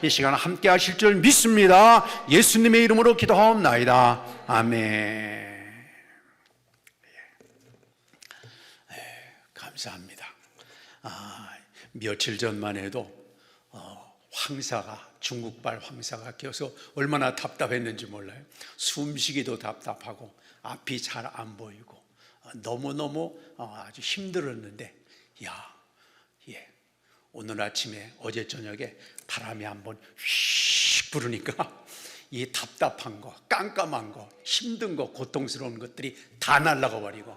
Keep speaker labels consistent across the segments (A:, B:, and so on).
A: 이 시간 함께 하실 줄 믿습니다. 예수님의 이름으로 기도하옵나이다. 아멘. 감사합니다. 며칠 전만 해도 중국발 황사가 껴서 얼마나 답답했는지 몰라요. 숨쉬기도 답답하고 앞이 잘 안 보이고 너무너무 아주 힘들었는데 오늘 아침에 어제 저녁에 바람이 한번 휙 부르니까 이 답답한 거, 깜깜한 거, 힘든 거, 고통스러운 것들이 다 날아가 버리고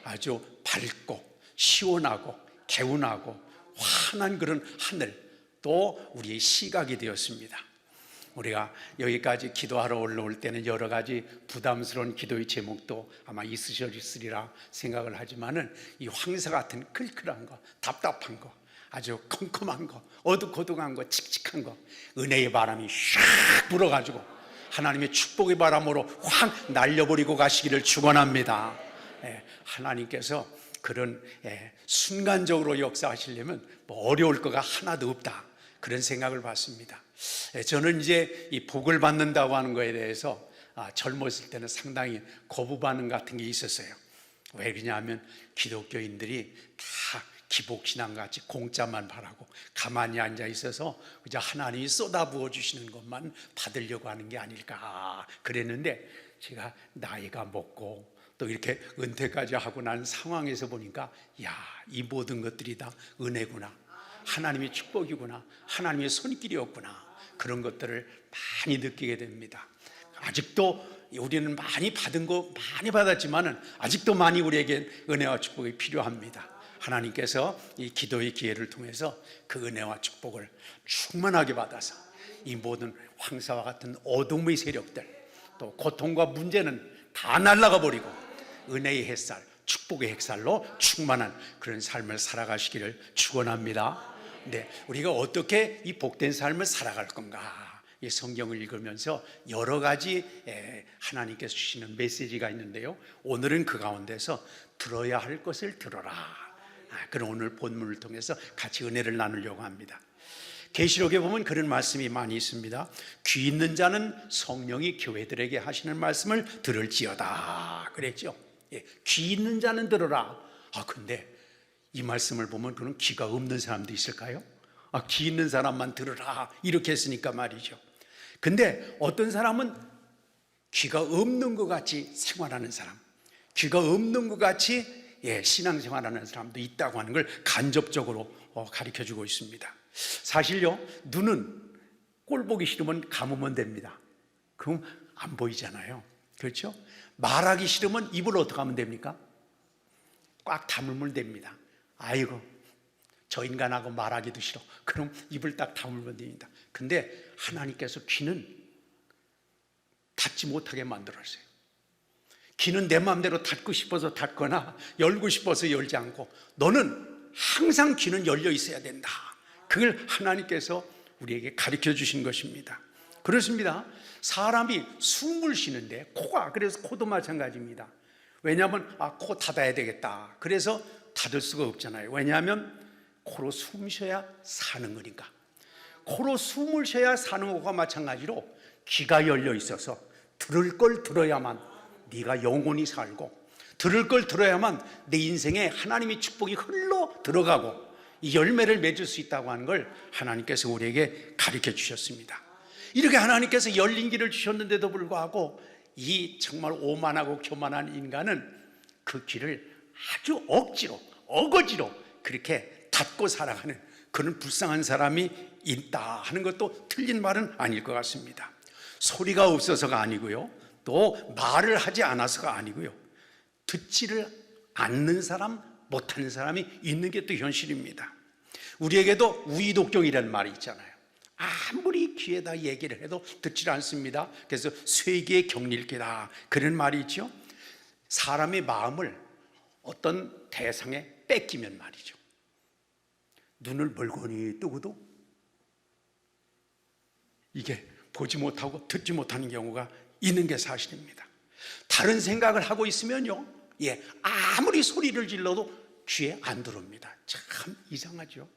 A: 아주 밝고 시원하고 개운하고 환한 그런 하늘, 또 우리의 시각이 되었습니다. 우리가 여기까지 기도하러 올라올 때는 여러 가지 부담스러운 기도의 제목도 아마 있으셨으리라 생각을 하지만은 이 황사 같은 클클한 거, 답답한 거, 아주 컴컴한 거, 어둑어둑한 거, 칙칙한 거, 은혜의 바람이 샥 불어가지고 하나님의 축복의 바람으로 확 날려버리고 가시기를 축원합니다. 하나님께서 그런 순간적으로 역사하시려면 뭐 어려울 거가 하나도 없다, 그런 생각을 받습니다. 저는 이제 이 복을 받는다고 하는 거에 대해서 젊었을 때는 상당히 거부 반응 같은 게 있었어요. 왜 그러냐면 기독교인들이 다 기복신앙같이 공짜만 바라고 가만히 앉아 있어서 그저 하나님이 쏟아부어 주시는 것만 받으려고 하는 게 아닐까 그랬는데, 제가 나이가 먹고 또 이렇게 은퇴까지 하고 난 상황에서 보니까 이 모든 것들이 다 은혜구나, 하나님의 축복이구나, 하나님의 손길이었구나, 그런 것들을 많이 느끼게 됩니다. 아직도 우리는 많이 받은 거 많이 받았지만은 아직도 많이 우리에게 은혜와 축복이 필요합니다. 하나님께서 이 기도의 기회를 통해서 그 은혜와 축복을 충만하게 받아서 이 모든 황사와 같은 어둠의 세력들, 또 고통과 문제는 다 날아가 버리고 은혜의 햇살, 축복의 햇살로 충만한 그런 삶을 살아가시기를 축원합니다. 네, 우리가 어떻게 이 복된 삶을 살아갈 건가? 이 성경을 읽으면서 여러 가지 하나님께서 주시는 메시지가 있는데요, 오늘은 그 가운데서 들어야 할 것을 들어라, 그런 오늘 본문을 통해서 같이 은혜를 나누려고 합니다. 계시록에 보면 그런 말씀이 많이 있습니다. 귀 있는 자는 성령이 교회들에게 하시는 말씀을 들을지어다 그랬죠. 귀 있는 자는 들어라. 근데 이 말씀을 보면 그런 귀가 없는 사람도 있을까요? 귀 있는 사람만 들으라 이렇게 했으니까 말이죠. 근데 어떤 사람은 귀가 없는 것 같이 생활하는 사람, 귀가 없는 것 같이 신앙생활하는 사람도 있다고 하는 걸 간접적으로 가르쳐주고 있습니다. 사실요, 눈은 꼴 보기 싫으면 감으면 됩니다. 그럼 안 보이잖아요, 그렇죠? 말하기 싫으면 입을 어떻게 하면 됩니까? 꽉 다물면 됩니다. 아이고, 저 인간하고 말하기도 싫어, 그럼 입을 딱 다물면 됩니다. 근데 하나님께서 귀는 닫지 못하게 만들었어요. 귀는 내 마음대로 닫고 싶어서 닫거나 열고 싶어서 열지 않고, 너는 항상 귀는 열려 있어야 된다, 그걸 하나님께서 우리에게 가르쳐 주신 것입니다. 그렇습니다. 사람이 숨을 쉬는데 그래서 코도 마찬가지입니다. 왜냐하면 코 닫아야 되겠다, 그래서 닫을 수가 없잖아요. 왜냐하면 코로 숨 쉬어야 사는 거니까. 코로 숨을 쉬어야 사는 것과 마찬가지로 귀가 열려 있어서 들을 걸 들어야만 네가 영원히 살고, 들을 걸 들어야만 내 인생에 하나님의 축복이 흘러 들어가고 이 열매를 맺을 수 있다고 하는 걸 하나님께서 우리에게 가르쳐 주셨습니다. 이렇게 하나님께서 열린 길을 주셨는데도 불구하고 이 정말 오만하고 교만한 인간은 그 길을 아주 억지로, 어거지로 그렇게 닫고 살아가는 그런 불쌍한 사람이 있다 하는 것도 틀린 말은 아닐 것 같습니다. 소리가 없어서가 아니고요, 또 말을 하지 않아서가 아니고요, 듣지를 않는 사람, 못하는 사람이 있는 게 또 현실입니다. 우리에게도 우이독경이라는 말이 있잖아요. 아무리 귀에다 얘기를 해도 듣질 않습니다. 그래서 쇠기의 경릴기다, 그런 말이 있죠. 사람의 마음을 어떤 대상에 뺏기면 말이죠, 눈을 멀거니 뜨고도 이게 보지 못하고 듣지 못하는 경우가 있는 게 사실입니다. 다른 생각을 하고 있으면요, 아무리 소리를 질러도 귀에 안 들어옵니다. 참 이상하죠.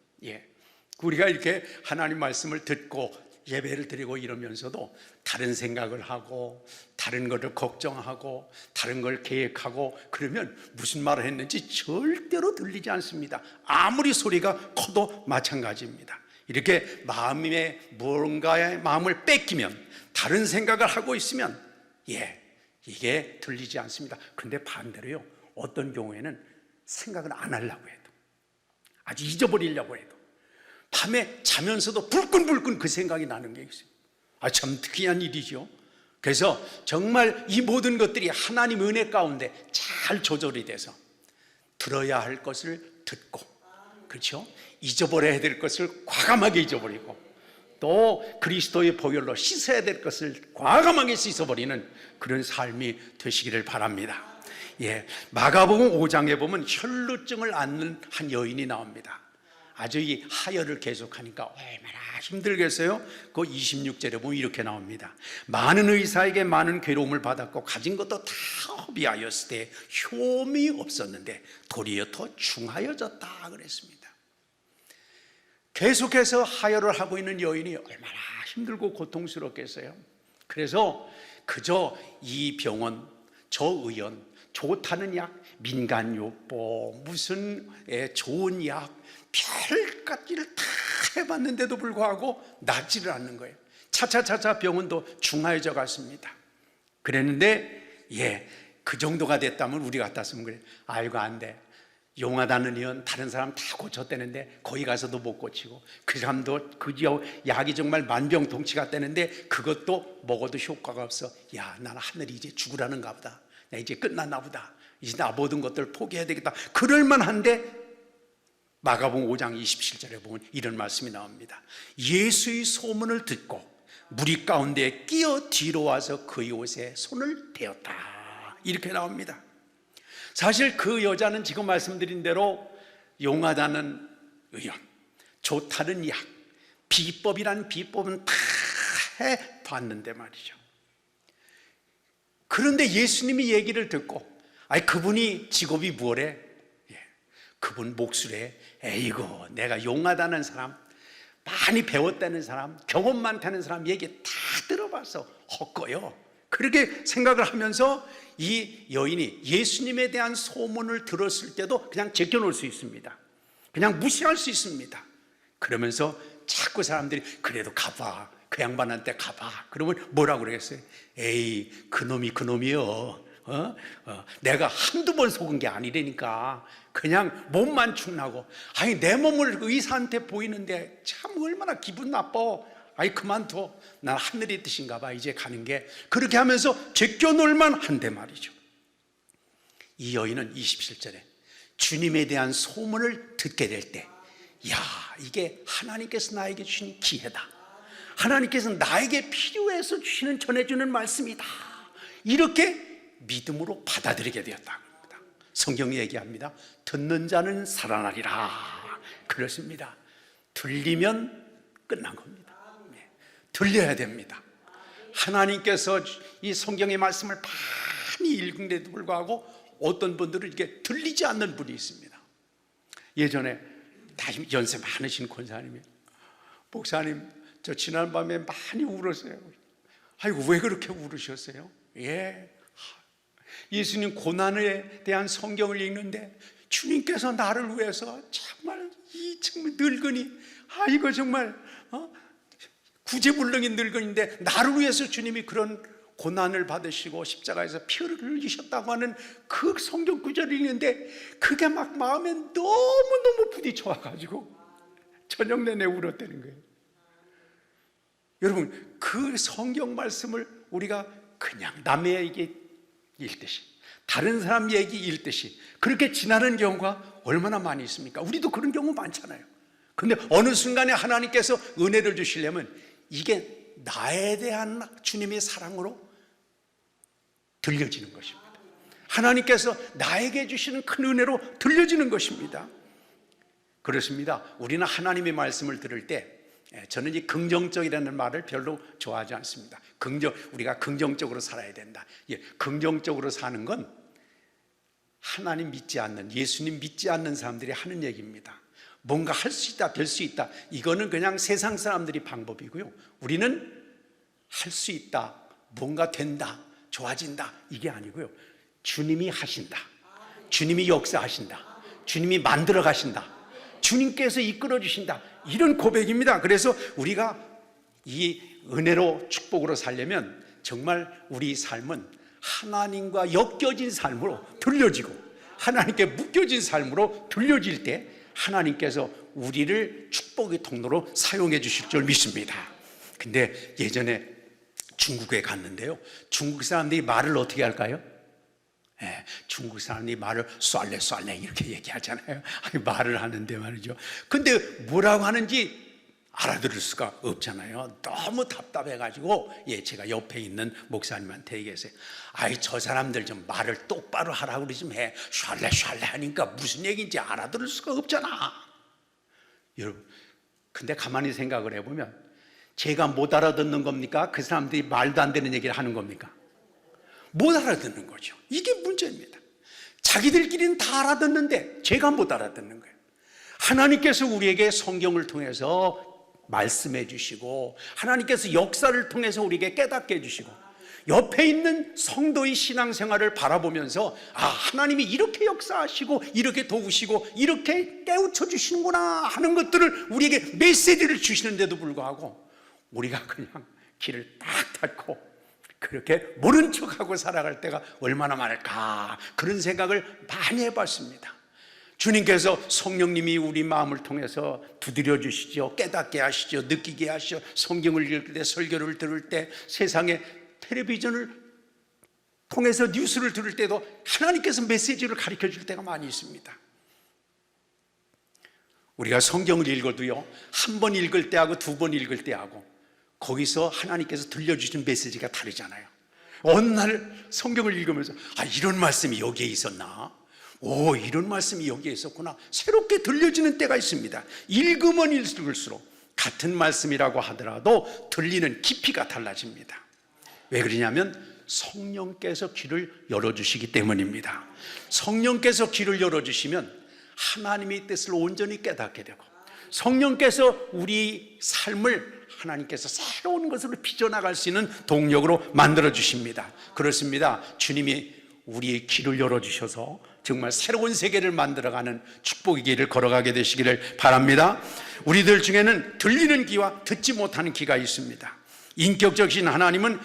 A: 우리가 이렇게 하나님 말씀을 듣고 예배를 드리고 이러면서도 다른 생각을 하고 다른 것을 걱정하고 다른 걸 계획하고 그러면 무슨 말을 했는지 절대로 들리지 않습니다. 아무리 소리가 커도 마찬가지입니다. 이렇게 마음에 뭔가의 마음을 뺏기면, 다른 생각을 하고 있으면 이게 들리지 않습니다. 근데 반대로요, 어떤 경우에는 생각을 안 하려고 해도, 아주 잊어버리려고 해도 밤에 자면서도 불끈불끈 그 생각이 나는 게 있어요. 참 특이한 일이죠. 그래서 정말 이 모든 것들이 하나님 은혜 가운데 잘 조절이 돼서 들어야 할 것을 듣고, 그렇죠? 잊어버려야 될 것을 과감하게 잊어버리고, 또 그리스도의 보혈로 씻어야 될 것을 과감하게 씻어버리는 그런 삶이 되시기를 바랍니다. 마가복음 5장에 보면 혈루증을 앓는 한 여인이 나옵니다. 아주 이 하혈을 계속하니까 얼마나 힘들겠어요? 그 26절에 보면 이렇게 나옵니다. 많은 의사에게 많은 괴로움을 받았고 가진 것도 다 허비하였을 때 효험이 없었는데 도리어 더 중하여졌다 그랬습니다. 계속해서 하혈을 하고 있는 여인이 얼마나 힘들고 고통스럽겠어요. 그래서 그저 이 병원, 저 의원, 좋다는 약, 민간요법, 무슨 좋은 약, 별가지를 다 해봤는데도 불구하고 낫지를 않는 거예요. 차차차차 병원도 중하여져 갔습니다. 그랬는데 그 정도가 됐다면 우리 같았으면 그래, 아이고 안 돼, 용하다는 의원 다른 사람 다 고쳤다는데 거기 가서도 못 고치고, 그 사람도 그 약이 정말 만병통치 같다는데 그것도 먹어도 효과가 없어. 나는 하늘이 이제 죽으라는가 보다, 나 이제 끝났나 보다, 이제 나 모든 것들을 포기해야 되겠다, 그럴만한데 마가복음 5장 27절에 보면 이런 말씀이 나옵니다. 예수의 소문을 듣고 무리 가운데 끼어 뒤로 와서 그의 옷에 손을 대었다, 이렇게 나옵니다. 사실 그 여자는 지금 말씀드린 대로 용하다는 의원, 좋다는 약, 비법이란 비법은 다 해봤는데 말이죠. 그런데 예수님이 얘기를 듣고, 그분이 직업이 뭐래? 그분 목술에, 에이고 내가 용하다는 사람, 많이 배웠다는 사람, 경험 많다는 사람 얘기 다 들어봐서 헛거요, 그렇게 생각을 하면서 이 여인이 예수님에 대한 소문을 들었을 때도 그냥 제껴놓을 수 있습니다. 그냥 무시할 수 있습니다. 그러면서 자꾸 사람들이 그래도 가봐, 그 양반한테 가봐. 그러면 뭐라고 그러겠어요? 에이, 그놈이요. 내가 한두 번 속은 게 아니라니까. 그냥 몸만 축나고, 내 몸을 의사한테 보이는데 참 얼마나 기분 나빠. 그만둬, 난 하늘의 뜻인가 봐, 이제 가는 게. 그렇게 하면서 제껴놀만 한데 말이죠. 이 여인은 27절에 주님에 대한 소문을 듣게 될 때, 이게 하나님께서 나에게 주신 기회다, 하나님께서 나에게 필요해서 주시는, 전해주는 말씀이다, 이렇게 믿음으로 받아들이게 되었다고 합니다. 성경이 얘기합니다. 듣는 자는 살아나리라. 그렇습니다. 들리면 끝난 겁니다. 들려야 됩니다. 하나님께서 이 성경의 말씀을 많이 읽은데도 불구하고 어떤 분들은 이게 들리지 않는 분이 있습니다. 예전에 연세 많으신 권사님이, 목사님 저 지난밤에 많이 울었어요. 왜 그렇게 울으셨어요? 예수님 고난에 대한 성경을 읽는데 주님께서 나를 위해서 정말 늙은이, 이거 정말 구제불능인 늙은인데 나를 위해서 주님이 그런 고난을 받으시고 십자가에서 피를 흘리셨다고 하는 그 성경 구절을 읽는데 그게 막 마음에 너무너무 부딪혀와가지고 저녁 내내 울었다는 거예요. 여러분, 그 성경 말씀을 우리가 그냥 남의 얘기 읽듯이, 다른 사람 얘기 읽듯이 그렇게 지나는 경우가 얼마나 많이 있습니까? 우리도 그런 경우 많잖아요. 근데 어느 순간에 하나님께서 은혜를 주시려면 이게 나에 대한 주님의 사랑으로 들려지는 것입니다. 하나님께서 나에게 주시는 큰 은혜로 들려지는 것입니다. 그렇습니다. 우리는 하나님의 말씀을 들을 때, 저는 이 긍정적이라는 말을 별로 좋아하지 않습니다. 우리가 긍정적으로 살아야 된다. 긍정적으로 사는 건 하나님 믿지 않는, 예수님 믿지 않는 사람들이 하는 얘기입니다. 뭔가 할 수 있다, 될 수 있다, 이거는 그냥 세상 사람들이 방법이고요. 우리는 할 수 있다, 뭔가 된다, 좋아진다, 이게 아니고요. 주님이 하신다, 주님이 역사하신다, 주님이 만들어 가신다, 주님께서 이끌어 주신다, 이런 고백입니다. 그래서 우리가 이 은혜로 축복으로 살려면 정말 우리 삶은 하나님과 엮여진 삶으로 들려지고 하나님께 묶여진 삶으로 들려질 때 하나님께서 우리를 축복의 통로로 사용해 주실 줄 믿습니다. 근데 예전에 중국에 갔는데요, 중국 사람들이 말을 어떻게 할까요? 중국 사람들이 말을 쏠래 이렇게 얘기하잖아요. 말을 하는데 말이죠. 근데 뭐라고 하는지 알아들을 수가 없잖아요. 너무 답답해가지고 제가 옆에 있는 목사님한테 얘기했어요. 저 사람들 좀 말을 똑바로 하라고 좀 해. 쏠래 하니까 무슨 얘기인지 알아들을 수가 없잖아. 여러분, 근데 가만히 생각을 해보면 제가 못 알아듣는 겁니까? 그 사람들이 말도 안 되는 얘기를 하는 겁니까? 못 알아듣는 거죠. 이게 문제입니다. 자기들끼리는 다 알아듣는데 제가 못 알아듣는 거예요. 하나님께서 우리에게 성경을 통해서 말씀해 주시고 하나님께서 역사를 통해서 우리에게 깨닫게 해주시고 옆에 있는 성도의 신앙생활을 바라보면서 하나님이 이렇게 역사하시고 이렇게 도우시고 이렇게 깨우쳐 주시는구나 하는 것들을 우리에게 메시지를 주시는데도 불구하고 우리가 그냥 길을 딱 닫고 그렇게 모른 척하고 살아갈 때가 얼마나 많을까, 그런 생각을 많이 해봤습니다. 주님께서 성령님이 우리 마음을 통해서 두드려 주시죠. 깨닫게 하시죠. 느끼게 하시죠. 성경을 읽을 때, 설교를 들을 때, 세상에 텔레비전을 통해서 뉴스를 들을 때도 하나님께서 메시지를 가르쳐 줄 때가 많이 있습니다. 우리가 성경을 읽어도요, 한 번 읽을 때하고 두 번 읽을 때하고 거기서 하나님께서 들려주신 메시지가 다르잖아요. 어느 날 성경을 읽으면서 이런 말씀이 여기에 있었나? 이런 말씀이 여기에 있었구나, 새롭게 들려지는 때가 있습니다. 읽으면 읽을수록 같은 말씀이라고 하더라도 들리는 깊이가 달라집니다. 왜 그러냐면 성령께서 귀를 열어주시기 때문입니다. 성령께서 귀를 열어주시면 하나님의 뜻을 온전히 깨닫게 되고 성령께서 우리 삶을 하나님께서 새로운 것으로 빚어나갈 수 있는 동력으로 만들어 주십니다. 그렇습니다. 주님이 우리의 귀를 열어주셔서 정말 새로운 세계를 만들어가는 축복의 길을 걸어가게 되시기를 바랍니다. 우리들 중에는 들리는 귀와 듣지 못하는 귀가 있습니다. 인격적이신 하나님은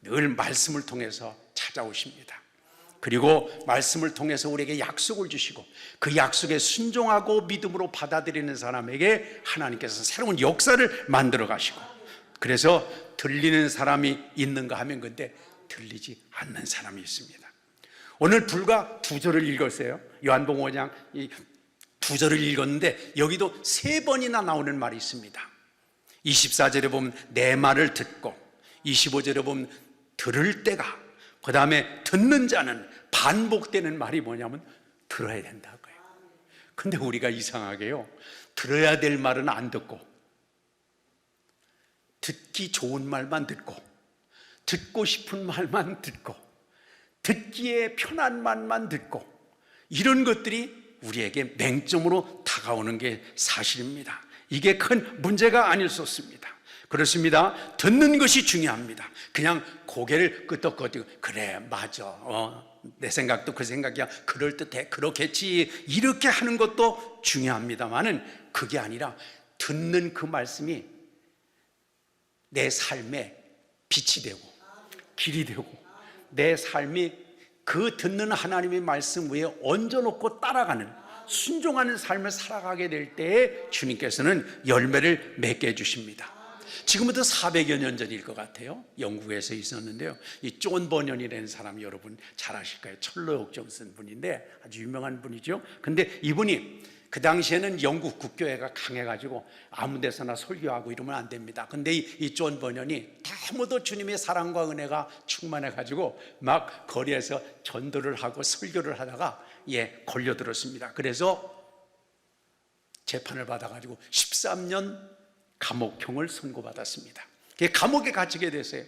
A: 늘 말씀을 통해서 찾아오십니다. 그리고 말씀을 통해서 우리에게 약속을 주시고 그 약속에 순종하고 믿음으로 받아들이는 사람에게 하나님께서 새로운 역사를 만들어 가시고, 그래서 들리는 사람이 있는가 하면 근데 들리지 않는 사람이 있습니다. 오늘 불과 2절을 읽었어요. 요한복음 5장 2절을 읽었는데 여기도 3번이나 나오는 말이 있습니다. 24절에 보면 내 말을 듣고, 25절에 보면 들을 때가, 그 다음에 듣는 자는 반복되는 말이 뭐냐면 들어야 된다고요. 근데 우리가 이상하게요, 들어야 될 말은 안 듣고 듣기 좋은 말만 듣고 듣고 싶은 말만 듣고 듣기에 편한 말만 듣고, 이런 것들이 우리에게 맹점으로 다가오는 게 사실입니다. 이게 큰 문제가 아닐 수 없습니다. 그렇습니다. 듣는 것이 중요합니다. 그냥 고개를 끄덕거리고 그래 맞아, 내 생각도 그 생각이야, 그럴듯해, 그렇겠지, 이렇게 하는 것도 중요합니다만은 그게 아니라 듣는 그 말씀이 내 삶에 빛이 되고 길이 되고 내 삶이 그 듣는 하나님의 말씀 위에 얹어놓고 따라가는, 순종하는 삶을 살아가게 될 때에 주님께서는 열매를 맺게 해주십니다. 지금부터 400여 년 전일 것 같아요. 영국에서 있었는데요, 이 존 버년이라는 사람 여러분 잘 아실 거예요. 철로 역정 쓴 분인데 아주 유명한 분이죠. 근데 이분이 그 당시에는 영국 국교회가 강해가지고 아무 데서나 설교하고 이러면 안 됩니다. 근데 이 존 버년이 너무도 주님의 사랑과 은혜가 충만해가지고 막 거리에서 전도를 하고 설교를 하다가 걸려들었습니다. 그래서 재판을 받아가지고 13년 감옥형을 선고받았습니다. 감옥에 갇히게 됐어요.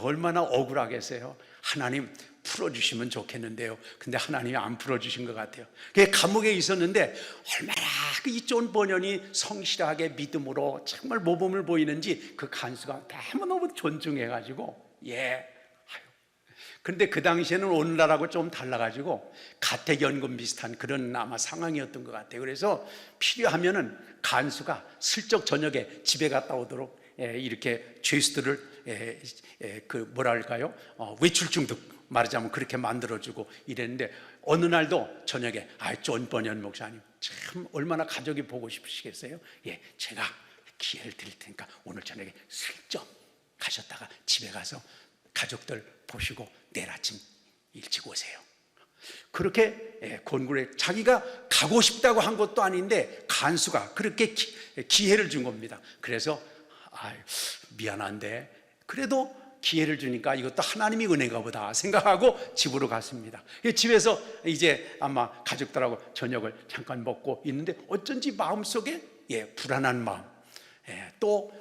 A: 얼마나 억울하겠어요. 하나님 풀어주시면 좋겠는데요. 근데 하나님이 안 풀어주신 것 같아요. 감옥에 있었는데 얼마나 이 존 버년이 성실하게 믿음으로 정말 모범을 보이는지 그 간수가 너무너무 존중해가지고 그런데 그 당시에는 오늘날하고 좀 달라가지고 가택연금 비슷한 그런 아마 상황이었던 것 같아요. 그래서 필요하면은 간수가 슬쩍 저녁에 집에 갔다 오도록 이렇게 죄수들을 외출 중독 말하자면 그렇게 만들어주고 이랬는데, 어느 날도 저녁에 존 버년 목사님 참 얼마나 가족이 보고 싶으시겠어요. 제가 기회를 드릴 테니까 오늘 저녁에 슬쩍 가셨다가 집에 가서 가족들 보시고 내일 아침 일찍 오세요. 그렇게 권고를 자기가 가고 싶다고 한 것도 아닌데 간수가 그렇게 기회를 준 겁니다. 그래서 미안한데 그래도 기회를 주니까 이것도 하나님이 은혜가 보다 생각하고 집으로 갔습니다. 집에서 이제 아마 가족들하고 저녁을 잠깐 먹고 있는데 어쩐지 마음속에 불안한 마음, 또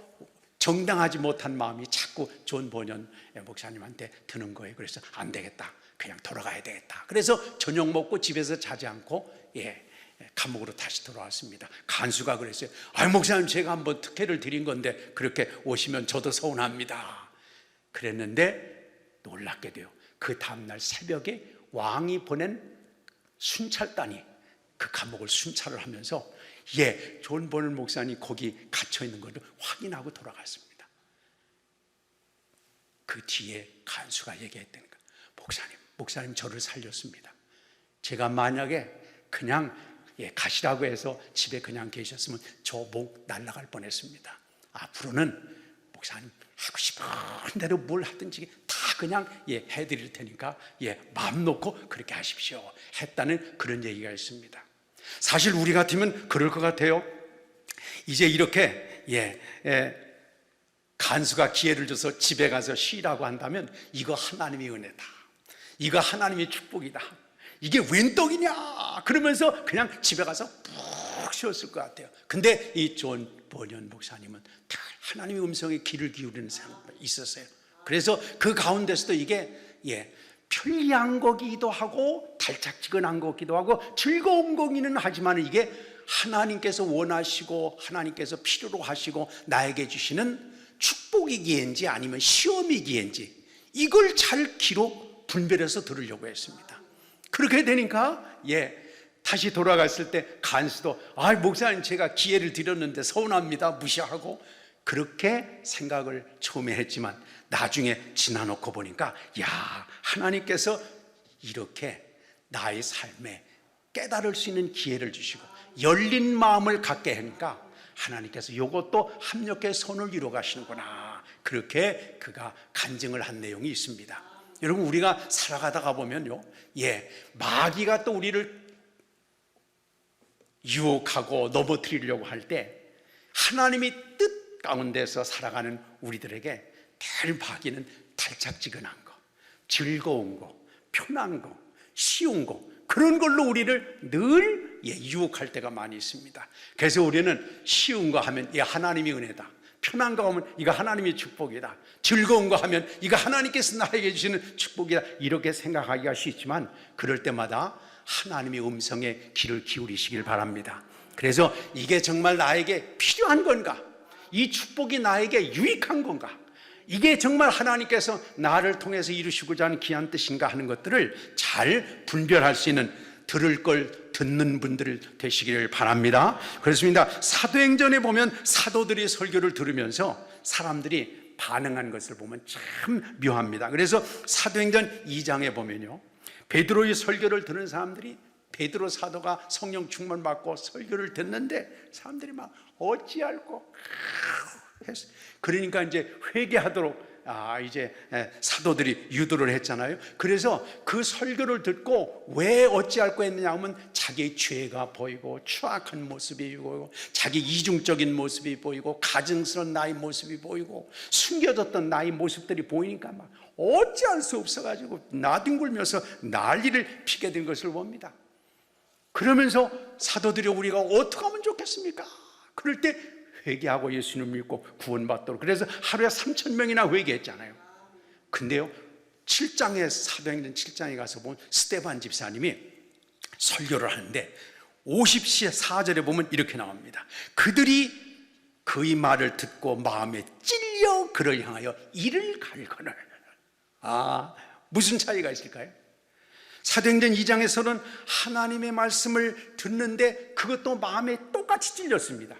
A: 정당하지 못한 마음이 자꾸 존 버년 목사님한테 드는 거예요. 그래서 안 되겠다, 그냥 돌아가야 되겠다. 그래서 저녁 먹고 집에서 자지 않고 감옥으로 다시 돌아왔습니다. 간수가 그랬어요. 목사님, 제가 한번 특혜를 드린 건데 그렇게 오시면 저도 서운합니다. 그랬는데 놀랍게도요, 그 다음날 새벽에 왕이 보낸 순찰단이 그 감옥을 순찰을 하면서 존 버년 목사님 거기 갇혀 있는 것을 확인하고 돌아갔습니다. 그 뒤에 간수가 얘기했다는 거예요. 목사님 저를 살렸습니다. 제가 만약에 그냥 가시라고 해서 집에 그냥 계셨으면 저 목 날아갈 뻔했습니다. 앞으로는 목사님 하고 싶은 대로 뭘 하든지 다 그냥 해드릴 테니까 마음 놓고 그렇게 하십시오 했다는 그런 얘기가 있습니다. 사실 우리 같으면 그럴 것 같아요. 이제 이렇게 간수가 기회를 줘서 집에 가서 쉬라고 한다면 이거 하나님의 은혜다, 이거 하나님의 축복이다, 이게 웬 떡이냐 그러면서 그냥 집에 가서 푹 쉬었을 것 같아요. 근데 이 존 버년 목사님은 다 하나님의 음성에 귀를 기울이는 사람이 있었어요. 그래서 그 가운데서도 이게 편리한 거기도 하고 달짝지근한 거기도 하고 즐거운 거기는 하지만 이게 하나님께서 원하시고 하나님께서 필요로 하시고 나에게 주시는 축복이기인지 아니면 시험이기인지 이걸 잘 기록 분별해서 들으려고 했습니다. 그렇게 되니까 다시 돌아갔을 때 간수도 목사님 제가 기회를 드렸는데 서운합니다 무시하고 그렇게 생각을 처음에 했지만 나중에 지나놓고 보니까 하나님께서 이렇게 나의 삶에 깨달을 수 있는 기회를 주시고 열린 마음을 갖게 하니까 하나님께서 이것도 합력의 선을 이루어 가시는구나, 그렇게 그가 간증을 한 내용이 있습니다. 여러분, 우리가 살아가다가 보면요, 마귀가 또 우리를 유혹하고 넘어뜨리려고 할 때 하나님이 뜻 가운데서 살아가는 우리들에게 늘 마귀는 달짝지근한 거, 즐거운 거, 편한 거, 쉬운 거, 그런 걸로 우리를 늘 유혹할 때가 많이 있습니다. 그래서 우리는 쉬운 거 하면 하나님의 은혜다, 편한 거 하면 이거 하나님의 축복이다, 즐거운 거 하면 이거 하나님께서 나에게 주시는 축복이다, 이렇게 생각하기가 쉽지만 그럴 때마다 하나님의 음성에 귀를 기울이시길 바랍니다. 그래서 이게 정말 나에게 필요한 건가, 이 축복이 나에게 유익한 건가, 이게 정말 하나님께서 나를 통해서 이루시고자 하는 귀한 뜻인가 하는 것들을 잘 분별할 수 있는, 들을 걸 듣는 분들 되시기를 바랍니다. 그렇습니다. 사도행전에 보면 사도들이 설교를 들으면서 사람들이 반응한 것을 보면 참 묘합니다. 그래서 사도행전 2장에 보면요, 베드로의 설교를 듣는 사람들이, 베드로 사도가 성령 충만 받고 설교를 듣는데 사람들이 막 어찌할꼬 했어요. 그러니까 이제 회개하도록 이제 사도들이 유도를 했잖아요. 그래서 그 설교를 듣고 왜 어찌할꼬 했느냐 하면 자기의 죄가 보이고 추악한 모습이 보이고 자기 이중적인 모습이 보이고 가증스러운 나의 모습이 보이고 숨겨졌던 나의 모습들이 보이니까 막 어찌할 수 없어가지고 나뒹굴면서 난리를 피게 된 것을 봅니다. 그러면서 사도들이 우리가 어떻게 하면 좋겠습니까? 그럴 때 회개하고 예수님 믿고 구원받도록. 그래서 하루에 3,000명이나 회개했잖아요. 근데요, 7장에, 사도행전 7장에 가서 보면 스데반 집사님이 설교를 하는데 54절에 보면 이렇게 나옵니다. 그들이 그의 말을 듣고 마음에 찔려 그를 향하여 이를 갈거늘. 무슨 차이가 있을까요? 사도행전 2장에서는 하나님의 말씀을 듣는데 그것도 마음에 똑같이 찔렸습니다.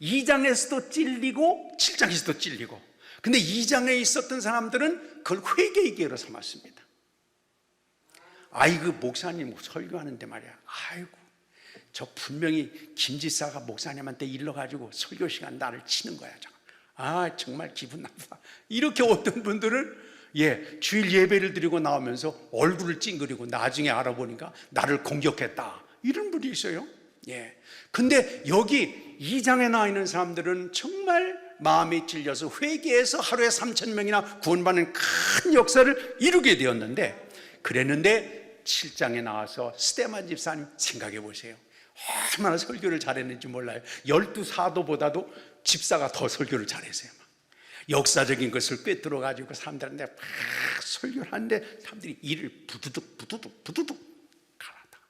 A: 2장에서도 찔리고 7장에서도 찔리고. 근데 2장에 있었던 사람들은 그걸 회개의 기회로 삼았습니다. 그 목사님 설교하는데 말이야, 아이고 저 분명히 김지사가 목사님한테 일러가지고 설교 시간 나를 치는 거야. 정말 기분 나빠. 이렇게 어떤 분들은 주일 예배를 드리고 나오면서 얼굴을 찡그리고 나중에 알아보니까 나를 공격했다, 이런 분이 있어요. 근데 여기 2장에 나와 있는 사람들은 정말 마음에 찔려서 회개해서 하루에 3,000명이나 구원받는 큰 역사를 이루게 되었는데, 그랬는데 7장에 나와서 스데반 집사님 생각해 보세요. 얼마나 설교를 잘했는지 몰라요. 12사도보다도 집사가 더 설교를 잘했어요. 역사적인 것을 꿰뚫어 가지고 사람들한테 막 설교를 하는데 사람들이 이를 부두둑 갈았다.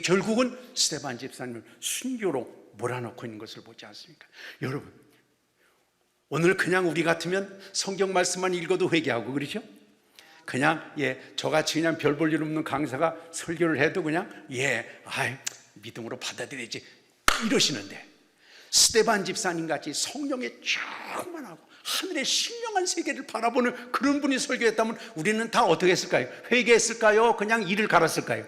A: 결국은 스데반 집사님을 순교로 몰아넣고 있는 것을 보지 않습니까? 여러분, 오늘 그냥 우리 같으면 성경 말씀만 읽어도 회개하고 그러죠? 그냥 저같이 그냥 별 볼 일 없는 강사가 설교를 해도 그냥 믿음으로 받아들이지 이러시는데, 스데반 집사님 같이 성령에 충만하고 하늘의 신령한 세계를 바라보는 그런 분이 설교했다면 우리는 다 어떻게 했을까요? 회개했을까요? 그냥 이를 갈았을까요?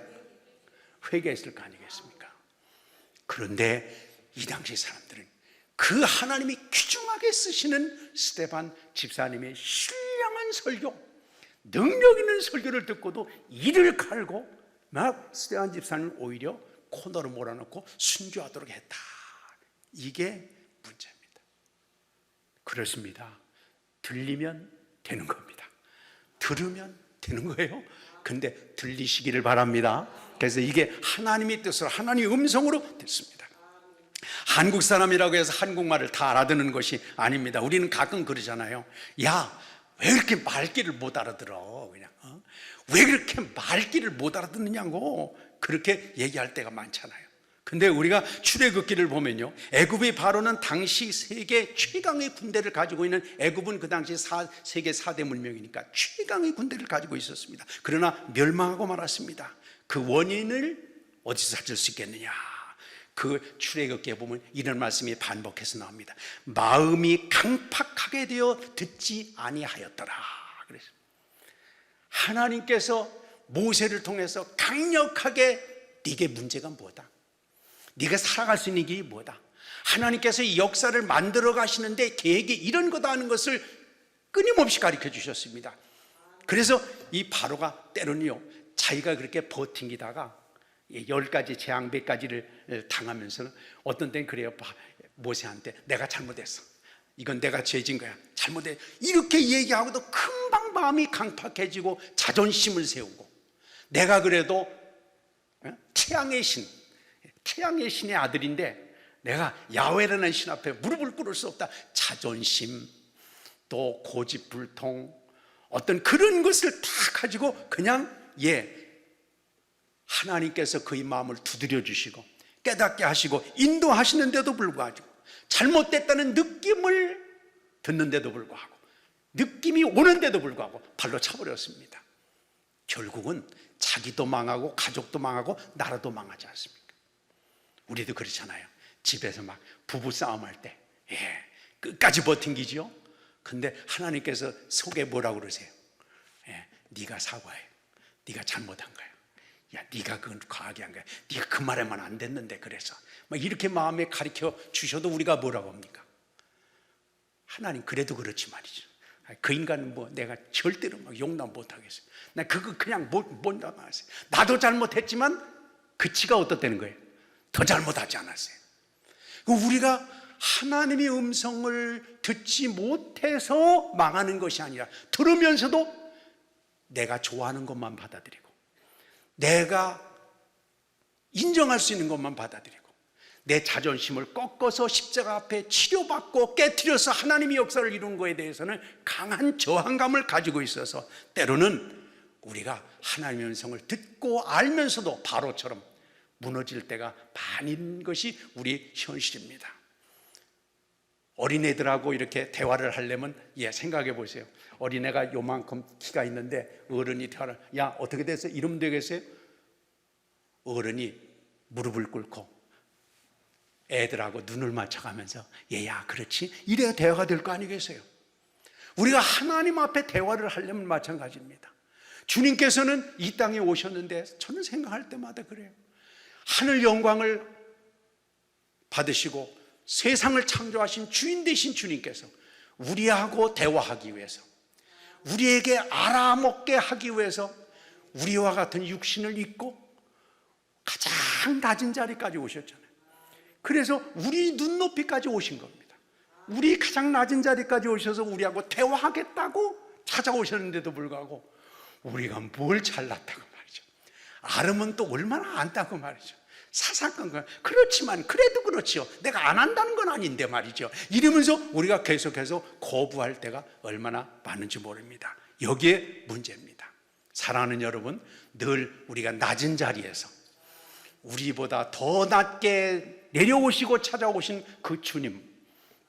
A: 회개했을 거 아니겠습니까? 그런데 이 당시 사람들은 그 하나님이 귀중하게 쓰시는 스데반 집사님의 신령한 설교, 능력 있는 설교를 듣고도 이를 갈고 막 스데반 집사님을 오히려 코너로 몰아넣고 순교하도록 했다. 이게 문제입니다. 그렇습니다. 들리면 되는 겁니다. 들으면 되는 거예요. 근데 들리시기를 바랍니다. 그래서 이게 하나님의 뜻으로, 하나님의 음성으로 됐습니다. 한국 사람이라고 해서 한국말을 다 알아듣는 것이 아닙니다. 우리는 가끔 그러잖아요. 왜 이렇게 말귀를 못 알아들어? 왜 그렇게 말귀를 못 알아듣느냐고 그렇게 얘기할 때가 많잖아요. 근데 우리가 출애굽기를 보면요, 애굽의 바로는 당시 세계 최강의 군대를 가지고 있는, 애굽은 그 당시 세계 4대 문명이니까 최강의 군대를 가지고 있었습니다. 그러나 멸망하고 말았습니다. 그 원인을 어디서 찾을 수 있겠느냐? 그 출애굽기에 보면 이런 말씀이 반복해서 나옵니다. 마음이 강팍하게 되어 듣지 아니하였더라. 그래서 하나님께서 모세를 통해서 강력하게 네게 문제가 뭐다? 네가 살아갈 수 있는 길이 뭐다? 하나님께서 이 역사를 만들어 가시는데 계획이 이런 거다 하는 것을 끊임없이 가르쳐 주셨습니다. 그래서 이 바로가 때로는요, 자기가 그렇게 버팅기다가 10가지 재앙 100가지를 당하면서는 어떤 때는 그래요. 모세한테 내가 잘못했어, 이건 내가 죄진 거야, 잘못해, 이렇게 얘기하고도 금방 마음이 강팍해지고 자존심을 세우고, 내가 그래도 태양의 신의 아들인데 내가 야훼라는 신 앞에 무릎을 꿇을 수 없다. 자존심, 또 고집불통, 어떤 그런 것을 다 가지고 그냥 하나님께서 그의 마음을 두드려 주시고 깨닫게 하시고 인도하시는데도 불구하고, 잘못됐다는 느낌을 듣는데도 불구하고, 느낌이 오는데도 불구하고 발로 차버렸습니다. 결국은 자기도 망하고 가족도 망하고 나라도 망하지 않습니까? 우리도 그렇잖아요. 집에서 막 부부싸움할 때 끝까지 버팅기죠. 근데 하나님께서 속에 뭐라고 그러세요? 네가 사과해, 네가 잘못한 거야, 네가 그건 과하게 한 거야, 네가 그 말에만 안 됐는데, 그래서 막 이렇게 마음에 가르쳐 주셔도 우리가 뭐라고 합니까? 하나님 그래도 그렇지 말이죠. 그 인간은 내가 절대로 용납 못하겠어요. 나 그거 그냥 못 남았어요. 나도 잘못했지만 그치가 어떻다는 거예요? 더 잘못하지 않았어요. 우리가 하나님의 음성을 듣지 못해서 망하는 것이 아니라, 들으면서도 내가 좋아하는 것만 받아들이고, 내가 인정할 수 있는 것만 받아들이고, 내 자존심을 꺾어서 십자가 앞에 치료받고 깨트려서 하나님의 역사를 이룬 것에 대해서는 강한 저항감을 가지고 있어서 때로는 우리가 하나님의 음성을 듣고 알면서도 바로처럼 무너질 때가 많은 것이 우리 현실입니다. 어린애들하고 이렇게 대화를 하려면 생각해 보세요. 어린애가 요만큼 키가 있는데 어른이 대화를, 야 어떻게 됐어요? 이러면 되겠어요? 어른이 무릎을 꿇고 애들하고 눈을 맞춰가면서 얘야 그렇지? 이래야 대화가 될 거 아니겠어요? 우리가 하나님 앞에 대화를 하려면 마찬가지입니다. 주님께서는 이 땅에 오셨는데 저는 생각할 때마다 그래요. 하늘 영광을 받으시고 세상을 창조하신 주인 되신 주님께서 우리하고 대화하기 위해서, 우리에게 알아먹게 하기 위해서 우리와 같은 육신을 입고 가장 낮은 자리까지 오셨잖아요. 그래서 우리 눈높이까지 오신 겁니다. 우리 가장 낮은 자리까지 오셔서 우리하고 대화하겠다고 찾아오셨는데도 불구하고 우리가 뭘 잘났다고 말이죠. 아름은 또 얼마나 안다고 말이죠. 사사건건 그렇지만 그래도 그렇지요. 내가 안 한다는 건 아닌데 말이죠. 이러면서 우리가 계속해서 거부할 때가 얼마나 많은지 모릅니다. 여기에 문제입니다. 사랑하는 여러분, 늘 우리가 낮은 자리에서 우리보다 더 낮게 내려오시고 찾아오신 그 주님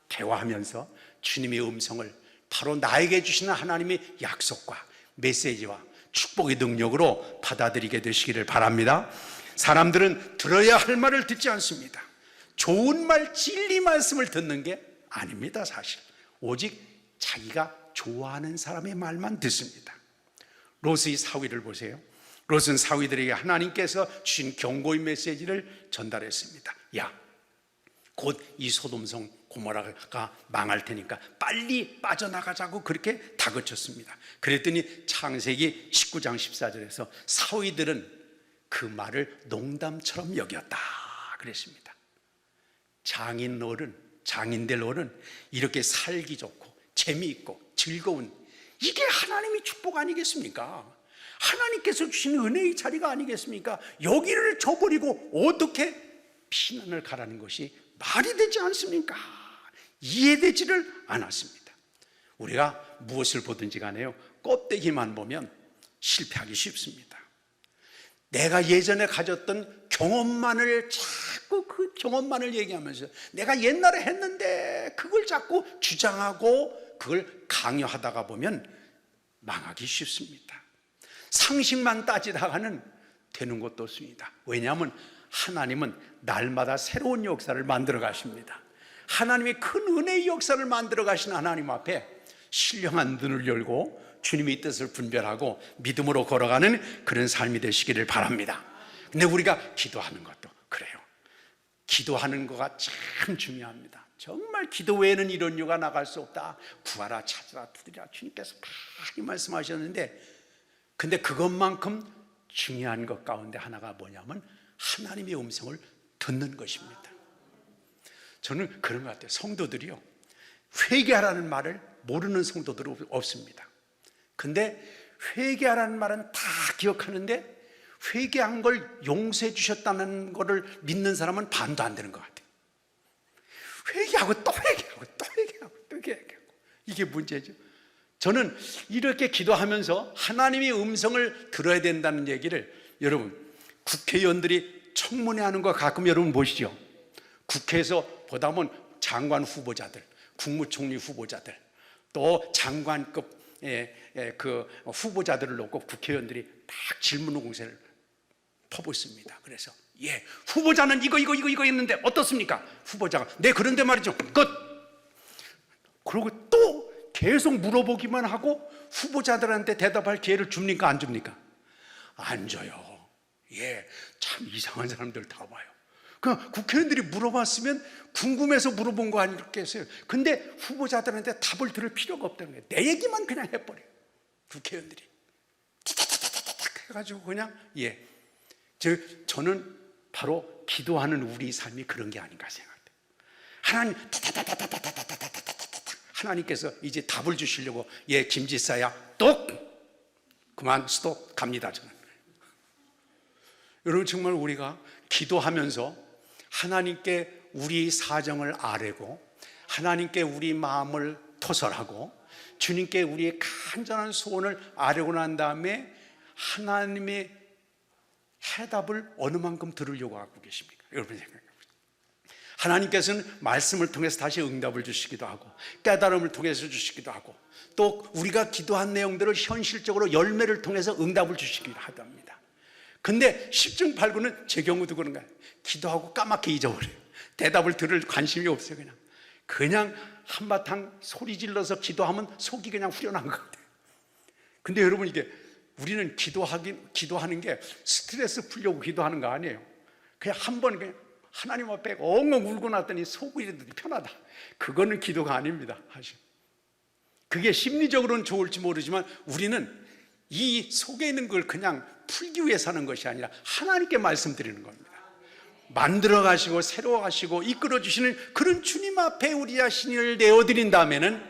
A: 대화하면서 주님의 음성을 바로 나에게 주시는 하나님의 약속과 메시지와 축복의 능력으로 받아들이게 되시기를 바랍니다. 사람들은 들어야 할 말을 듣지 않습니다. 좋은 말, 진리 말씀을 듣는 게 아닙니다. 사실 오직 자기가 좋아하는 사람의 말만 듣습니다. 롯의 사위를 보세요. 롯은 사위들에게 하나님께서 주신 경고의 메시지를 전달했습니다. 야, 곧 이 소돔성 고모라가 망할 테니까 빨리 빠져나가자고 그렇게 다그쳤습니다. 그랬더니 창세기 19장 14절에서 사위들은 그 말을 농담처럼 여겼다 그랬습니다. 장인들 어른 이렇게 살기 좋고 재미있고 즐거운, 이게 하나님의 축복 아니겠습니까? 하나님께서 주신 은혜의 자리가 아니겠습니까? 여기를 줘버리고 어떻게 피난을 가라는 것이 말이 되지 않습니까? 이해되지를 않았습니다. 우리가 무엇을 보든지 간에요, 껍데기만 보면 실패하기 쉽습니다. 내가 예전에 가졌던 경험만을 자꾸 그 경험만을 얘기하면서 내가 옛날에 했는데 그걸 자꾸 주장하고 그걸 강요하다가 보면 망하기 쉽습니다. 상식만 따지다가는 되는 것도 없습니다. 왜냐하면 하나님은 날마다 새로운 역사를 만들어 가십니다. 하나님의 큰 은혜의 역사를 만들어 가신 하나님 앞에 신령한 눈을 열고 주님의 뜻을 분별하고 믿음으로 걸어가는 그런 삶이 되시기를 바랍니다. 근데 우리가 기도하는 것도 그래요. 기도하는 거가 참 중요합니다. 정말 기도 외에는 이런 유가 나갈 수 없다. 구하라 찾으라 두드리라 주님께서 많이 말씀하셨는데, 근데 그것만큼 중요한 것 가운데 하나가 뭐냐면 하나님의 음성을 듣는 것입니다. 저는 그런 것 같아요. 성도들이요, 회개하라는 말을 모르는 성도들은 없습니다. 근데 회개하라는 말은 다 기억하는데 회개한 걸 용서해 주셨다는 것을 믿는 사람은 반도 안 되는 것 같아요. 회개하고 또 회개하고 또 회개하고 또 회개하고, 이게 문제죠. 저는 이렇게 기도하면서 하나님의 음성을 들어야 된다는 얘기를, 여러분 국회의원들이 청문회 하는 거 가끔 여러분 보시죠. 국회에서 보다 보면 장관 후보자들, 국무총리 후보자들, 또 장관급 그 후보자들을 놓고 국회의원들이 막 질문 공세를 퍼붓습니다. 그래서 후보자는 이거 했는데 어떻습니까? 후보자가 네 그런데 말이죠 끝. 그리고 또 계속 물어보기만 하고 후보자들한테 대답할 기회를 줍니까 안 줍니까? 안 줘요. 참 이상한 사람들 다 봐요. 그 국회의원들이 물어봤으면 궁금해서 물어본 거 아니겠어요? 근데 후보자들한테 답을 들을 필요가 없다는 거예요. 내 얘기만 그냥 해버려요. 국회의원들이 타타타타탁 해가지고 그냥 저는 바로 기도하는 우리 삶이 그런 게 아닌가 생각해요. 하나님 타타타타타타타타타타타타 하나님께서 이제 답을 주시려고 김지사야 똑 그만 스톱 갑니다. 저는 여러분 정말 우리가 기도하면서 하나님께 우리 사정을 아뢰고 하나님께 우리 마음을 토설하고 주님께 우리의 간절한 소원을 아뢰고 난 다음에 하나님의 해답을 어느 만큼 들으려고 하고 계십니까? 여러분 생각해보세요. 하나님께서는 말씀을 통해서 다시 응답을 주시기도 하고 깨달음을 통해서 주시기도 하고 또 우리가 기도한 내용들을 현실적으로 열매를 통해서 응답을 주시기도 합니다. 근데 10중 8구는 제 경우도 그런 거예요. 기도하고 까맣게 잊어버려요. 대답을 들을 관심이 없어요. 그냥 한바탕 소리 질러서 기도하면 속이 그냥 후련한 것 같아요. 근데 여러분, 이게 우리는 기도하는 게 스트레스 풀려고 기도하는 거 아니에요. 그냥 한번 그냥 하나님 앞에 엉엉 울고 났더니 속이 이러더니 편하다. 그거는 기도가 아닙니다. 사실 그게 심리적으로는 좋을지 모르지만 우리는 이 속에 있는 걸 그냥 풀기 위해서 하는 것이 아니라 하나님께 말씀드리는 겁니다. 만들어 가시고 새로 하시고 이끌어 주시는 그런 주님 앞에 우리 자신을 내어드린다면은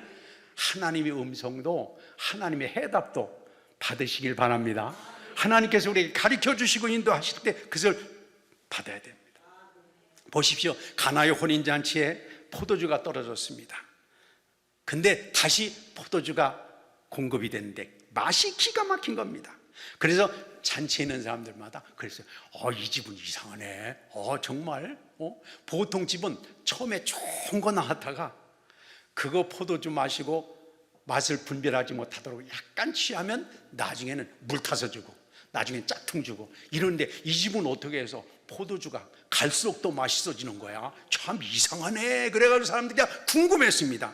A: 하나님의 음성도 하나님의 해답도 받으시길 바랍니다. 하나님께서 우리에게 가르쳐 주시고 인도하실 때 그것을 받아야 됩니다. 보십시오. 가나의 혼인잔치에 포도주가 떨어졌습니다. 근데 다시 포도주가 공급이 됐는데 맛이 기가 막힌 겁니다. 그래서 잔치에 있는 사람들마다 그랬어요. 이 집은 이상하네. 정말 보통 집은 처음에 좋은 거 나왔다가 그거 포도주 마시고 맛을 분별하지 못하도록 약간 취하면 나중에는 물 타서 주고 나중엔 짝퉁 주고 이러는데 이 집은 어떻게 해서 포도주가 갈수록 더 맛있어지는 거야. 참 이상하네. 그래가지고 사람들이 궁금했습니다.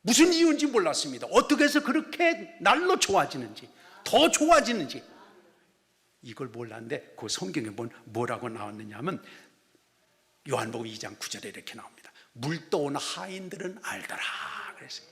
A: 무슨 이유인지 몰랐습니다. 어떻게 해서 그렇게 날로 좋아지는지 더 좋아지는지 이걸 몰랐는데 그 성경에 뭐라고 나왔느냐 하면 요한복음 2장 9절에 이렇게 나옵니다. 물 떠온 하인들은 알더라. 그래서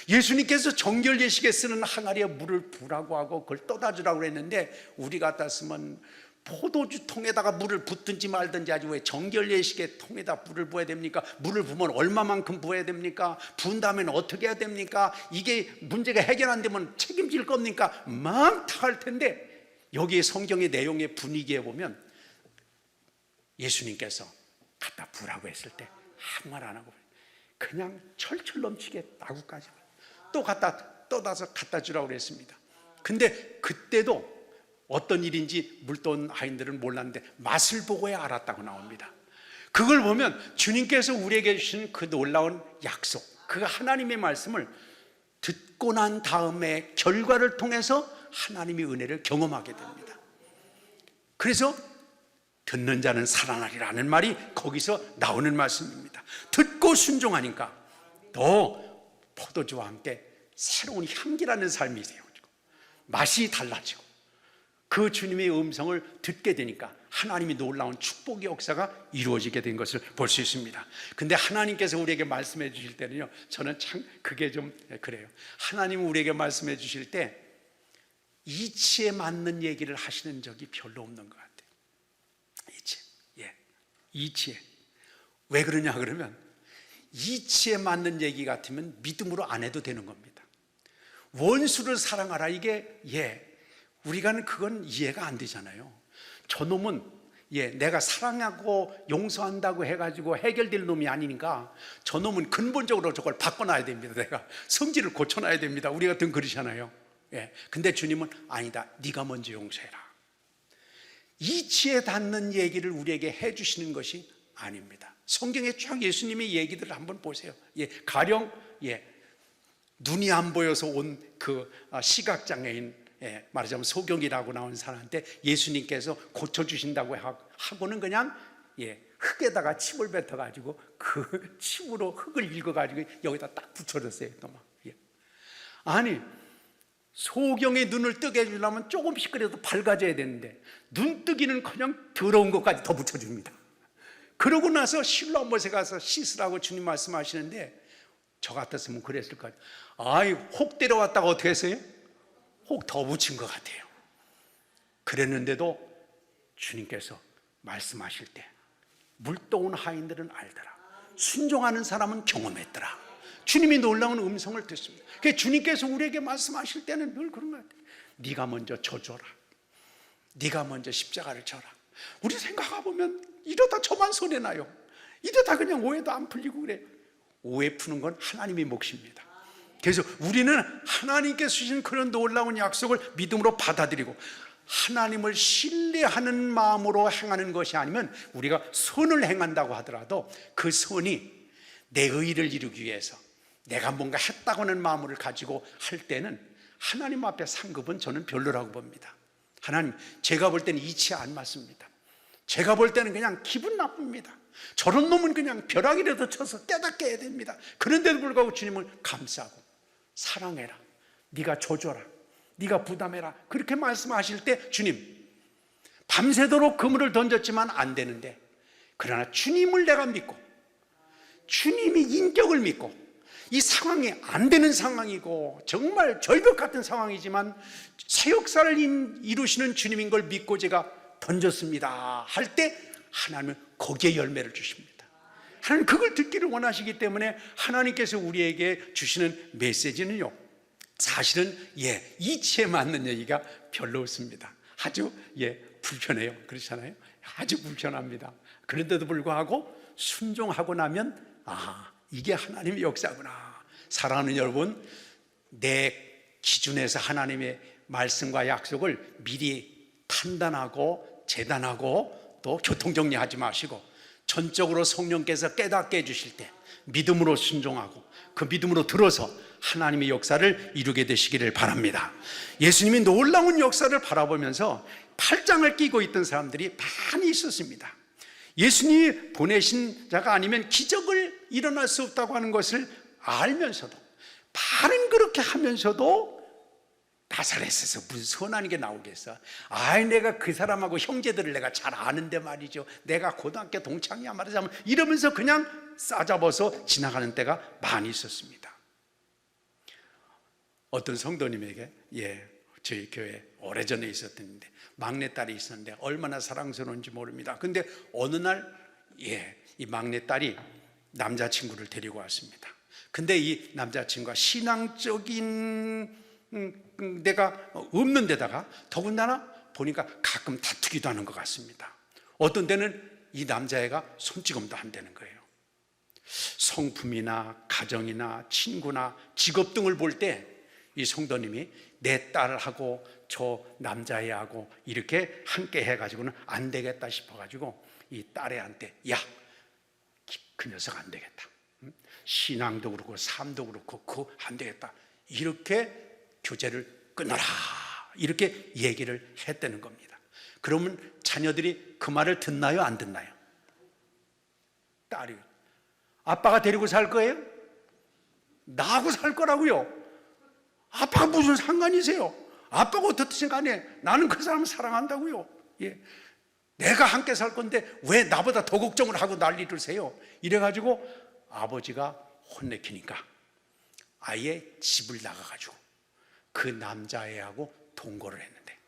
A: 예수님께서 정결 예식에 쓰는 항아리에 물을 부라고 하고 그걸 떠다 주라고 했는데 우리 갖다 쓰면 포도주 통에다가 물을 붓든지 말든지 하지 왜 정결 예식에 통에다 물을 부어야 됩니까? 물을 부으면 얼마만큼 부어야 됩니까? 부은 다음에는 어떻게 해야 됩니까? 이게 문제가 해결 안 되면 책임질 겁니까? 망탁할 텐데 여기에 성경의 내용의 분위기에 보면 예수님께서 갖다 부라고 했을 때 아무 말 안 하고 그냥 철철 넘치게 나구까지 또 떠다서 갖다 주라고 그랬습니다. 근데 그때도 어떤 일인지 물떠온 하인들은 몰랐는데 맛을 보고야 알았다고 나옵니다. 그걸 보면 주님께서 우리에게 주신 그 놀라운 약속, 그 하나님의 말씀을 듣고 난 다음에 결과를 통해서 하나님의 은혜를 경험하게 됩니다. 그래서 듣는 자는 살아나리라는 말이 거기서 나오는 말씀입니다. 듣고 순종하니까 더 포도주와 함께 새로운 향기라는 삶이 되어지고 맛이 달라지고 그 주님의 음성을 듣게 되니까 하나님이 놀라운 축복의 역사가 이루어지게 된 것을 볼 수 있습니다. 근데 하나님께서 우리에게 말씀해 주실 때는요, 저는 참 그게 좀 그래요. 하나님은 우리에게 말씀해 주실 때 이치에 맞는 얘기를 하시는 적이 별로 없는 것 같아요. 이치에. 왜 그러냐 그러면 이치에 맞는 얘기 같으면 믿음으로 안 해도 되는 겁니다. 원수를 사랑하라, 이게 우리가는 그건 이해가 안 되잖아요. 저놈은 내가 사랑하고 용서한다고 해가지고 해결될 놈이 아니니까 저놈은 근본적으로 저걸 바꿔놔야 됩니다. 내가 성질을 고쳐놔야 됩니다. 우리 같은 그러잖아요. 근데 주님은 아니다, 네가 먼저 용서해라. 이치에 닿는 얘기를 우리에게 해주시는 것이 아닙니다. 성경에 쫙 예수님의 얘기들을 한번 보세요. 가령 눈이 안 보여서 온 그 시각장애인, 말하자면 소경이라고 나온 사람한테 예수님께서 고쳐주신다고 하고는 그냥 흙에다가 침을 뱉어가지고 그 침으로 흙을 읽어가지고 여기다 딱 붙여줬어요. 또 막. 아니, 소경의 눈을 뜨게 해주려면 조금씩 그래도 밝아져야 되는데 눈뜨기는 그냥 더러운 것까지 더 붙여줍니다. 그러고 나서 실로암못에 가서 씻으라고 주님 말씀하시는데 저 같았으면 그랬을 것 같아요. 혹 데려왔다가 어떻게 했어요? 혹 더 붙인 것 같아요. 그랬는데도 주님께서 말씀하실 때 물떠온 하인들은 알더라, 순종하는 사람은 경험했더라. 주님이 놀라운 음성을 듣습니다. 그러니까 주님께서 우리에게 말씀하실 때는 늘 그런 것 같아요. 네가 먼저 져줘라, 네가 먼저 십자가를 져라. 우리 생각해보면 이러다 저만 손해나요. 이러다 그냥 오해도 안 풀리고 그래. 오해 푸는 건 하나님의 몫입니다. 그래서 우리는 하나님께서 주신 그런 놀라운 약속을 믿음으로 받아들이고 하나님을 신뢰하는 마음으로 행하는 것이 아니면 우리가 선을 행한다고 하더라도 그 선이 내 의를 이루기 위해서 내가 뭔가 했다고 하는 마음을 가지고 할 때는 하나님 앞에 상급은 저는 별로라고 봅니다. 하나님, 제가 볼 때는 이치 안 맞습니다. 제가 볼 때는 그냥 기분 나쁩니다. 저런 놈은 그냥 벼락이라도 쳐서 깨닫게 해야 됩니다. 그런데도 불구하고 주님을 감싸고 사랑해라, 네가 조져라, 네가 부담해라, 그렇게 말씀하실 때 주님, 밤새도록 그물을 던졌지만 안 되는데 그러나 주님을 내가 믿고 주님이 인격을 믿고 이 상황이 안 되는 상황이고 정말 절벽 같은 상황이지만 새 역사를 이루시는 주님인 걸 믿고 제가 던졌습니다 할 때 하나님은 거기에 열매를 주십니다. 하나님 그걸 듣기를 원하시기 때문에 하나님께서 우리에게 주시는 메시지는요, 사실은 이치에 맞는 얘기가 별로 없습니다. 아주 불편해요. 그렇잖아요. 아주 불편합니다. 그런데도 불구하고 순종하고 나면 이게 하나님의 역사구나. 사랑하는 여러분, 내 기준에서 하나님의 말씀과 약속을 미리 판단하고 재단하고 또 교통정리하지 마시고 전적으로 성령께서 깨닫게 해주실 때 믿음으로 순종하고 그 믿음으로 들어서 하나님의 역사를 이루게 되시기를 바랍니다. 예수님이 놀라운 역사를 바라보면서 팔짱을 끼고 있던 사람들이 많이 있었습니다. 예수님이 보내신 자가 아니면 기적을 일어날 수 없다고 하는 것을 알면서도, 말은 그렇게 하면서도 나사렛에서 무슨 선한 게 나오겠어. 내가 그 사람하고 형제들을 내가 잘 아는데 말이죠, 내가 고등학교 동창이야 말하자면, 이러면서 그냥 싸잡아서 지나가는 때가 많이 있었습니다. 어떤 성도님에게 저희 교회 오래전에 있었는데 막내딸이 있었는데 얼마나 사랑스러운지 모릅니다. 근데 어느 날 이 막내딸이 남자친구를 데리고 왔습니다. 근데 이 남자친구가 신앙적인 데가 없는 데다가 더군다나 보니까 가끔 다투기도 하는 것 같습니다. 어떤 때는 이 남자애가 손찌검도 한다는 거예요. 성품이나 가정이나 친구나 직업 등을 볼 때 이 성도님이 내 딸하고 저 남자애하고 이렇게 함께 해가지고는 안 되겠다 싶어가지고 이 딸애한테 그 녀석 안 되겠다, 신앙도 그렇고 삶도 그렇고 그거 안 되겠다, 이렇게 교제를 끊어라, 이렇게 얘기를 했다는 겁니다. 그러면 자녀들이 그 말을 듣나요, 안 듣나요? 딸이 아빠가 데리고 살 거예요? 나하고 살 거라고요. 아빠가 무슨 상관이세요? 아빠가 어떻든 간에 나는 그 사람을 사랑한다고요. 내가 함께 살 건데 왜 나보다 더 걱정을 하고 난리를 세요? 이래가지고 아버지가 혼내키니까 아예 집을 나가가지고 그 남자애하고 동거를 했는데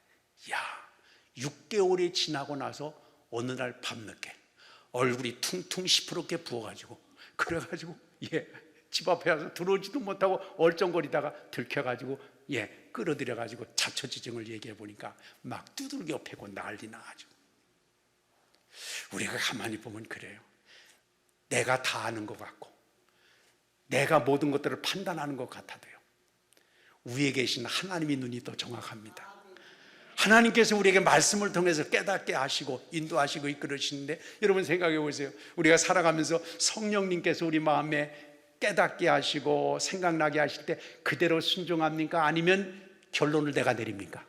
A: 6개월이 지나고 나서 어느 날 밤늦게 얼굴이 퉁퉁 시퍼렇게 부어가지고 그래가지고 집 앞에 와서 들어오지도 못하고 얼쩡거리다가 들켜가지고 끌어들여가지고 자초지종을 얘기해 보니까 막 두들겨 패고 난리 나가지고. 우리가 가만히 보면 그래요. 내가 다 아는 것 같고 내가 모든 것들을 판단하는 것 같아도요, 위에 계신 하나님의 눈이 더 정확합니다. 하나님께서 우리에게 말씀을 통해서 깨닫게 하시고 인도하시고 이끌으시는데, 여러분 생각해 보세요. 우리가 살아가면서 성령님께서 우리 마음에 깨닫게 하시고 생각나게 하실 때 그대로 순종합니까? 아니면 결론을 내가 내립니까?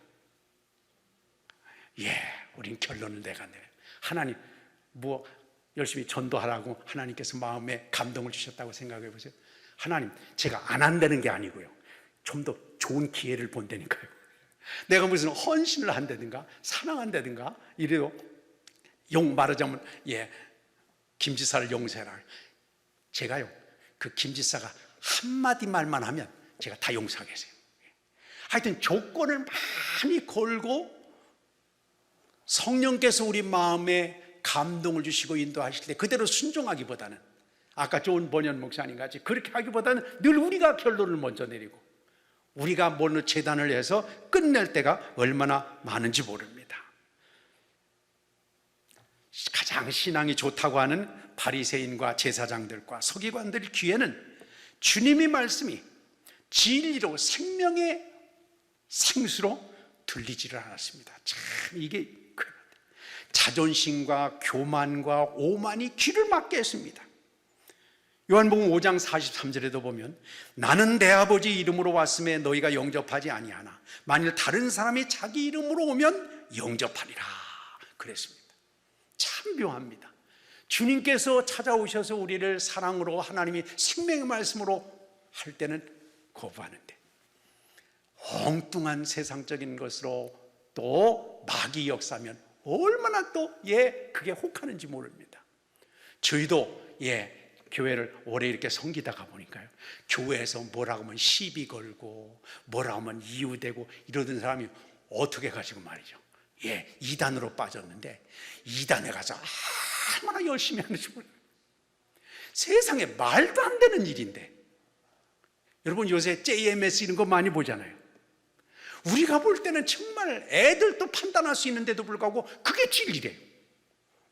A: 우린 결론을 내가 내려요. 하나님 열심히 전도하라고 하나님께서 마음에 감동을 주셨다고 생각해 보세요. 하나님, 제가 안 한다는 게 아니고요, 좀 더 좋은 기회를 본다니까요. 내가 무슨 헌신을 한다든가 사랑한다든가 이래도 말하자면 김지사를 용서해라. 제가요, 그 김지사가 한마디 말만 하면 제가 다 용서하겠어요. 하여튼 조건을 많이 걸고 성령께서 우리 마음에 감동을 주시고 인도하실 때 그대로 순종하기보다는, 아까 좋은 번연 목사님 같이 그렇게 하기보다는 늘 우리가 결론을 먼저 내리고 우리가 먼저 재단을 해서 끝낼 때가 얼마나 많은지 모릅니다. 가장 신앙이 좋다고 하는 바리새인과 제사장들과 서기관들 귀에는 주님의 말씀이 진리로 생명의 생수로 들리지를 않았습니다. 참 이게 자존심과 교만과 오만이 귀를 막게 했습니다. 요한복음 5장 43절에도 보면 나는 내 아버지 이름으로 왔음에 너희가 영접하지 아니하나 만일 다른 사람이 자기 이름으로 오면 영접하리라 그랬습니다. 참 묘합니다. 주님께서 찾아오셔서 우리를 사랑으로 하나님이 생명의 말씀으로 할 때는 거부하는데 엉뚱한 세상적인 것으로 또 마귀 역사면 얼마나 또 그게 혹하는지 모릅니다. 저희도 교회를 오래 이렇게 섬기다가 보니까요, 교회에서 뭐라고 하면 시비 걸고 뭐라고 하면 이유되고 이러던 사람이 어떻게 가지고 말이죠, 이단으로 빠졌는데 이단에 가서 얼마나 열심히 하는지 몰라요. 세상에 말도 안 되는 일인데, 여러분 요새 JMS 이런 거 많이 보잖아요. 우리가 볼 때는 정말 애들도 판단할 수 있는데도 불구하고 그게 진리래요.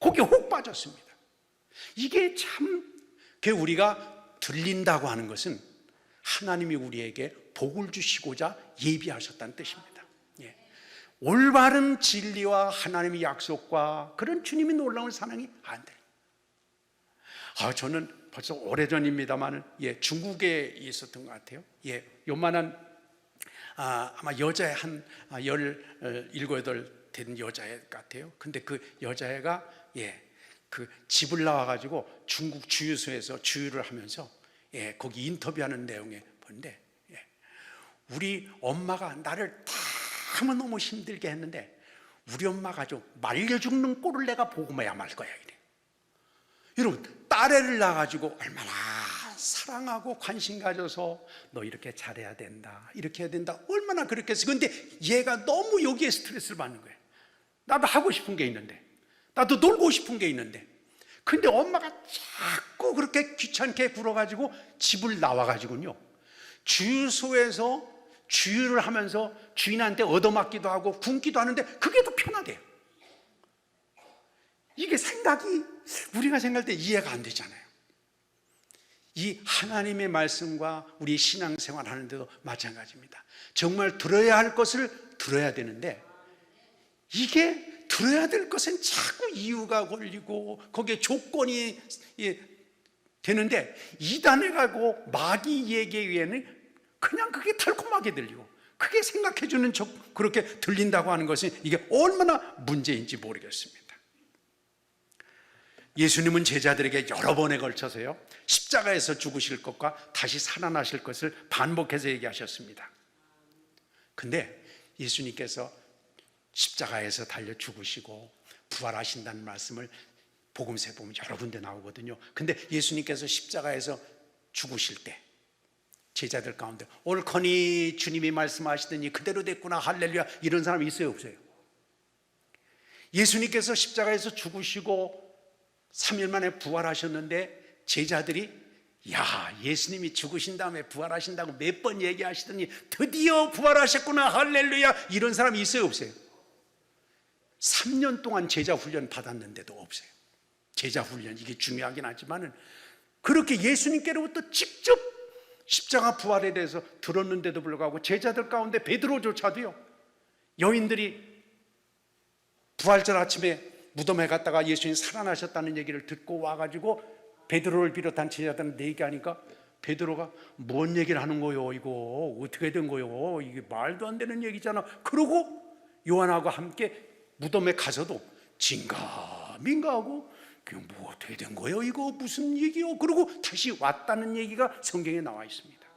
A: 거기에 혹 빠졌습니다. 이게 참 우리가 들린다고 하는 것은 하나님이 우리에게 복을 주시고자 예비하셨다는 뜻입니다. 올바른 진리와 하나님의 약속과 그런 주님의 놀라운 사랑이 안 돼요. 저는 벌써 오래전입니다만 중국에 있었던 것 같아요. 요만한 아마 여자애 한 17, 18 된 여자애 같아요. 근데 그 여자애가 그 집을 나와가지고 중국 주유소에서 주유를 하면서 거기 인터뷰하는 내용에 보는데, 우리 엄마가 나를 너무 힘들게 했는데 우리 엄마가 좀 말려 죽는 꼴을 내가 보고 말 거야 이래. 여러분, 딸애를 낳아가지고 얼마나 사랑하고 관심 가져서 너 이렇게 잘해야 된다, 이렇게 해야 된다, 얼마나 그렇게 했어. 근데 얘가 너무 여기에 스트레스를 받는 거예요. 나도 하고 싶은 게 있는데, 나도 놀고 싶은 게 있는데, 근데 엄마가 자꾸 그렇게 귀찮게 굴어가지고 집을 나와가지고요, 주유소에서 주유를 하면서 주인한테 얻어맞기도 하고 굶기도 하는데 그게 더 편하대요. 이게 생각이 우리가 생각할 때 이해가 안 되잖아요. 이 하나님의 말씀과 우리 신앙생활 하는데도 마찬가지입니다. 정말 들어야 할 것을 들어야 되는데, 이게 들어야 될 것은 자꾸 이유가 걸리고 거기에 조건이 되는데, 이단에 가고 마귀 얘기에 의해는 그냥 그게 달콤하게 들리고 그게 생각해주는 척 그렇게 들린다고 하는 것은 이게 얼마나 문제인지 모르겠습니다. 예수님은 제자들에게 여러 번에 걸쳐서요, 십자가에서 죽으실 것과 다시 살아나실 것을 반복해서 얘기하셨습니다. 근데 예수님께서 십자가에서 달려 죽으시고 부활하신다는 말씀을 복음서에 보면 여러 군데 나오거든요. 근데 예수님께서 십자가에서 죽으실 때 제자들 가운데 옳거니 주님이 말씀하시더니 그대로 됐구나 할렐루야 이런 사람이 있어요, 없어요? 예수님께서 십자가에서 죽으시고 3일 만에 부활하셨는데 제자들이 예수님이 죽으신 다음에 부활하신다고 몇 번 얘기하시더니 드디어 부활하셨구나 할렐루야 이런 사람이 있어요, 없어요? 3년 동안 제자 훈련 받았는데도 없어요. 제자 훈련 이게 중요하긴 하지만은 그렇게 예수님께로부터 직접 십자가 부활에 대해서 들었는데도 불구하고 제자들 가운데 베드로조차도요, 여인들이 부활절 아침에 무덤에 갔다가 예수님 살아나셨다는 얘기를 듣고 와가지고 베드로를 비롯한 제자들은 얘기하니까 베드로가 뭔 얘기를 하는 거요, 이거 어떻게 된 거요, 이게 말도 안 되는 얘기잖아. 그러고 요한하고 함께 무덤에 가서도 진가민가하고 그게 뭐 어떻게 된 거예요, 이거 무슨 얘기요, 그러고 다시 왔다는 얘기가 성경에 나와 있습니다.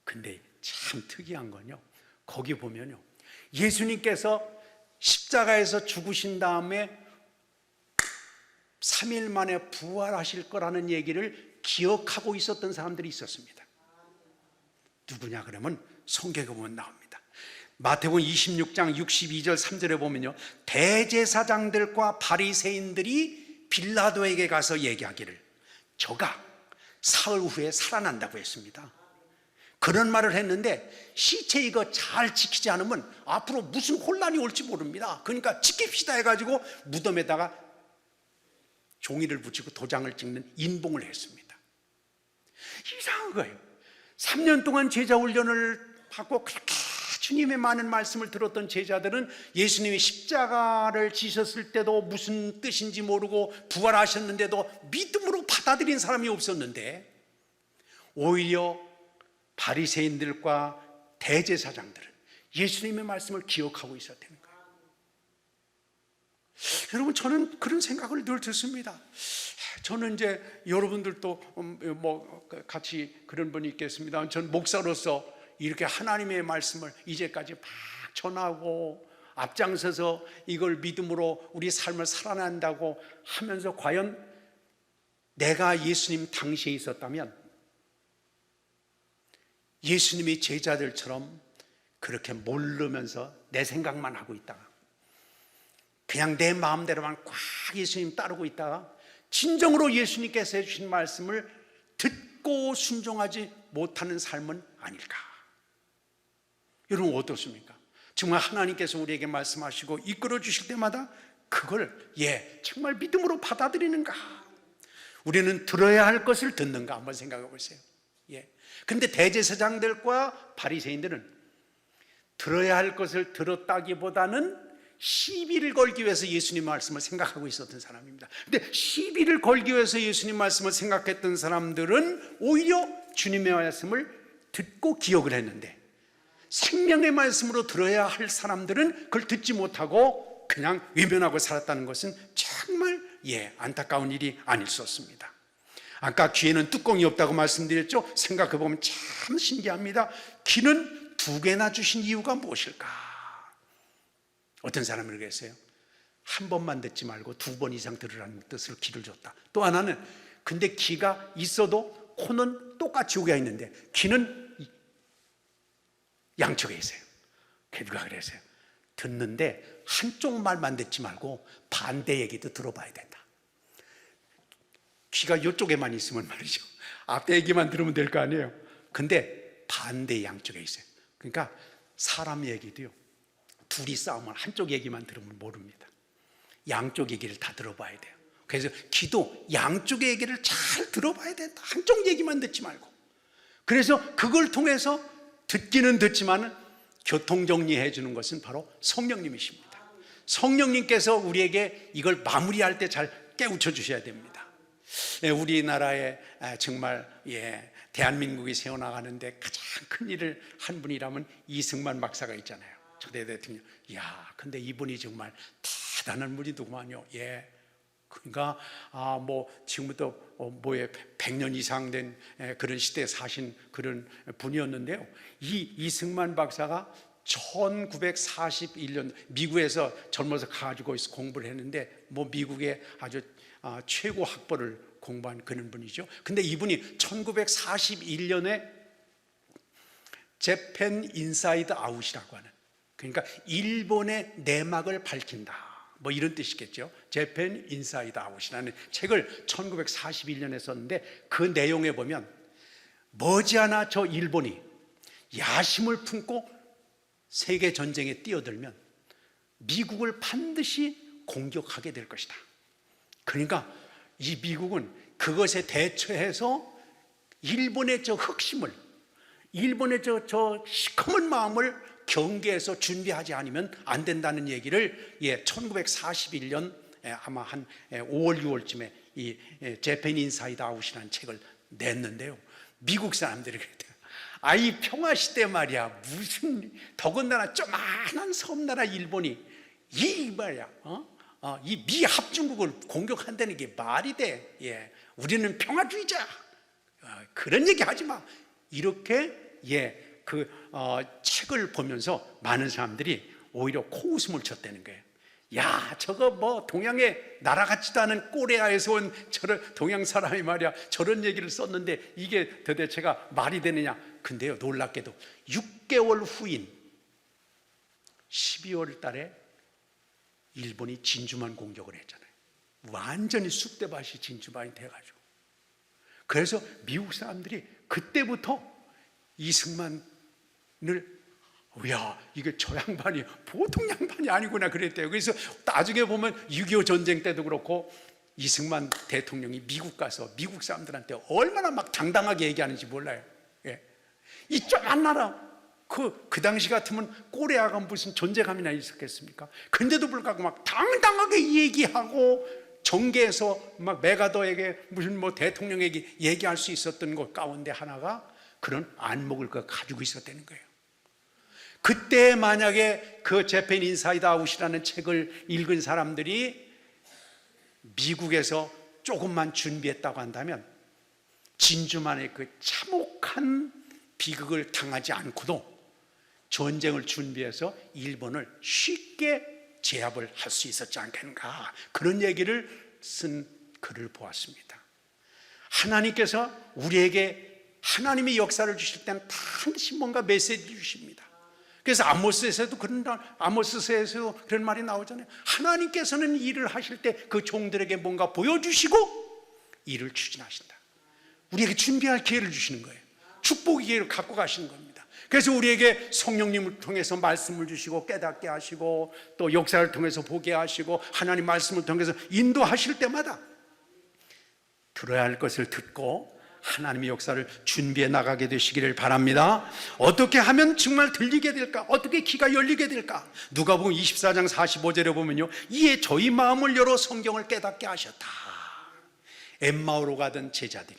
A: 근데 참 특이한 건요, 거기 보면요, 예수님께서 십자가에서 죽으신 다음에 3일 만에 부활하실 거라는 얘기를 기억하고 있었던 사람들이 있었습니다. 누구냐 그러면 성경에 보면 나옵니다. 마태복음 26장 62절 3절에 보면요, 대제사장들과 바리새인들이 빌라도에게 가서 얘기하기를 저가 사흘 후에 살아난다고 했습니다. 그런 말을 했는데 시체 이거 잘 지키지 않으면 앞으로 무슨 혼란이 올지 모릅니다. 그러니까 지킵시다 해가지고 무덤에다가 종이를 붙이고 도장을 찍는 인봉을 했습니다. 이상한 거예요. 3년 동안 제자 훈련을 받고 그렇게 주님의 많은 말씀을 들었던 제자들은 예수님이 십자가를 지셨을 때도 무슨 뜻인지 모르고 부활하셨는데도 믿음으로 받아들인 사람이 없었는데, 오히려 바리새인들과 대제사장들은 예수님의 말씀을 기억하고 있었다는 거예요. 여러분, 저는 그런 생각을 늘 듣습니다. 저는 이제 여러분들도 뭐 같이 그런 분이 있겠습니다. 전 목사로서 이렇게 하나님의 말씀을 이제까지 막 전하고 앞장서서 이걸 믿음으로 우리 삶을 살아난다고 하면서, 과연 내가 예수님 당시에 있었다면 예수님의 제자들처럼 그렇게 모르면서 내 생각만 하고 있다가, 그냥 내 마음대로만 꽉 예수님 따르고 있다가 진정으로 예수님께서 해주신 말씀을 듣고 순종하지 못하는 삶은 아닐까? 여러분 어떻습니까? 정말 하나님께서 우리에게 말씀하시고 이끌어 주실 때마다 그걸 정말 믿음으로 받아들이는가? 우리는 들어야 할 것을 듣는가? 한번 생각해 보세요. 그런데 대제사장들과 바리새인들은 들어야 할 것을 들었다기보다는 시비를 걸기 위해서 예수님 말씀을 생각하고 있었던 사람입니다. 근데 시비를 걸기 위해서 예수님 말씀을 생각했던 사람들은 오히려 주님의 말씀을 듣고 기억을 했는데, 생명의 말씀으로 들어야 할 사람들은 그걸 듣지 못하고 그냥 외면하고 살았다는 것은 정말 안타까운 일이 아닐 수 없습니다. 아까 귀에는 뚜껑이 없다고 말씀드렸죠. 생각해 보면 참 신기합니다. 귀는 2개나 주신 이유가 무엇일까? 어떤 사람을 그랬어요. 한 번만 듣지 말고 2번 이상 들으라는 뜻으로 귀를 줬다. 또 하나는, 근데 귀가 있어도 코는 똑같이 여기가 있는데 귀는 양쪽에 있어요. 누가 그랬어요. 듣는데 한쪽 말만 듣지 말고 반대 얘기도 들어봐야 된다. 귀가 이쪽에만 있으면 말이죠, 앞에 얘기만 들으면 될 거 아니에요. 근데 반대 양쪽에 있어요. 그러니까 사람 얘기도요, 둘이 싸우면 한쪽 얘기만 들으면 모릅니다. 양쪽 얘기를 다 들어봐야 돼요. 그래서 귀도 양쪽의 얘기를 잘 들어봐야 된다. 한쪽 얘기만 듣지 말고. 그래서 그걸 통해서 듣기는 듣지만 교통정리해 주는 것은 바로 성령님이십니다. 성령님께서 우리에게 이걸 마무리할 때 잘 깨우쳐 주셔야 됩니다. 우리나라에 정말 대한민국이 세워나가는데 가장 큰 일을 한 분이라면 이승만 박사가 있잖아요. 초대 대통령. 근데 이분이 정말 대단한 분이더구만요. 그러니까 지금부터 100년 이상 된 그런 시대에 사신 그런 분이었는데요. 이 이승만 박사가 1941년 미국에서 젊어서 가지고 공부를 했는데, 미국의 아주 최고 학벌을 공부한 그런 분이죠. 근데 이분이 1941년에 재팬 인사이드 아웃이라고 하는, 그러니까 일본의 내막을 밝힌다, 이런 뜻이겠죠. 재팬 인사이드 아웃이라는 책을 1941년에 썼는데, 그 내용에 보면 머지않아 저 일본이 야심을 품고 세계 전쟁에 뛰어들면 미국을 반드시 공격하게 될 것이다. 그러니까 이 미국은 그것에 대처해서 일본의 저 흑심을, 일본의 저 시커먼 마음을 경계해서 준비하지 않으면 안 된다는 얘기를 1941년 아마 한 5월 6월쯤에 이 재팬 인사이드 아웃이라는 책을 냈는데요. 미국 사람들이 그랬대요. 이 평화 시대 말이야, 무슨 더군다나 조그만한 섬나라 일본이 이 미합중국을 공격한다는 게 말이 돼? 우리는 평화주의자, 그런 얘기 하지 마. 이렇게 책을 보면서 많은 사람들이 오히려 코웃음을 쳤다는 거예요. 저거 동양의 나라 같지도 않은 꼬레아에서 온 저런 동양 사람이 말이야, 저런 얘기를 썼는데 이게 도대체가 말이 되느냐. 근데요, 놀랍게도 6개월 후인 12월 달에 일본이 진주만 공격을 했잖아요. 완전히 쑥대밭이 진주만이 돼가지고. 그래서 미국 사람들이 그때부터 이승만을, 이게 저 양반이 보통 양반이 아니구나 그랬대요. 그래서 나중에 보면 6.25 전쟁 때도 그렇고 이승만 대통령이 미국 가서 미국 사람들한테 얼마나 막 당당하게 얘기하는지 몰라요. 예. 이 조그만 나라, 그 당시 같으면 꼬레아가 무슨 존재감이나 있었겠습니까? 근데도 불구하고 막 당당하게 얘기하고 정계에서 막 메가더에게 무슨 뭐 대통령에게 얘기할 수 있었던 것 가운데 하나가 그런 안목을 가지고 있었다는 거예요. 그때 만약에 그 재팬 인사이드 아웃이라는 책을 읽은 사람들이 미국에서 조금만 준비했다고 한다면 진주만의 그 참혹한 비극을 당하지 않고도 전쟁을 준비해서 일본을 쉽게 제압을 할 수 있었지 않겠는가, 그런 얘기를 쓴 글을 보았습니다. 하나님께서 우리에게 하나님의 역사를 주실 때는 반드시 뭔가 메시지 주십니다. 그래서 아모스에서도 그런 말이 나오잖아요. 하나님께서는 일을 하실 때 그 종들에게 뭔가 보여주시고 일을 추진하신다. 우리에게 준비할 기회를 주시는 거예요. 축복의 기회를 갖고 가시는 겁니다. 그래서 우리에게 성령님을 통해서 말씀을 주시고 깨닫게 하시고 또 역사를 통해서 보게 하시고 하나님 말씀을 통해서 인도하실 때마다 들어야 할 것을 듣고 하나님의 역사를 준비해 나가게 되시기를 바랍니다. 어떻게 하면 정말 들리게 될까? 어떻게 귀가 열리게 될까? 누가복음 24장 45절에 보면요, 이에 저희 마음을 열어 성경을 깨닫게 하셨다. 엠마오로 가던 제자들이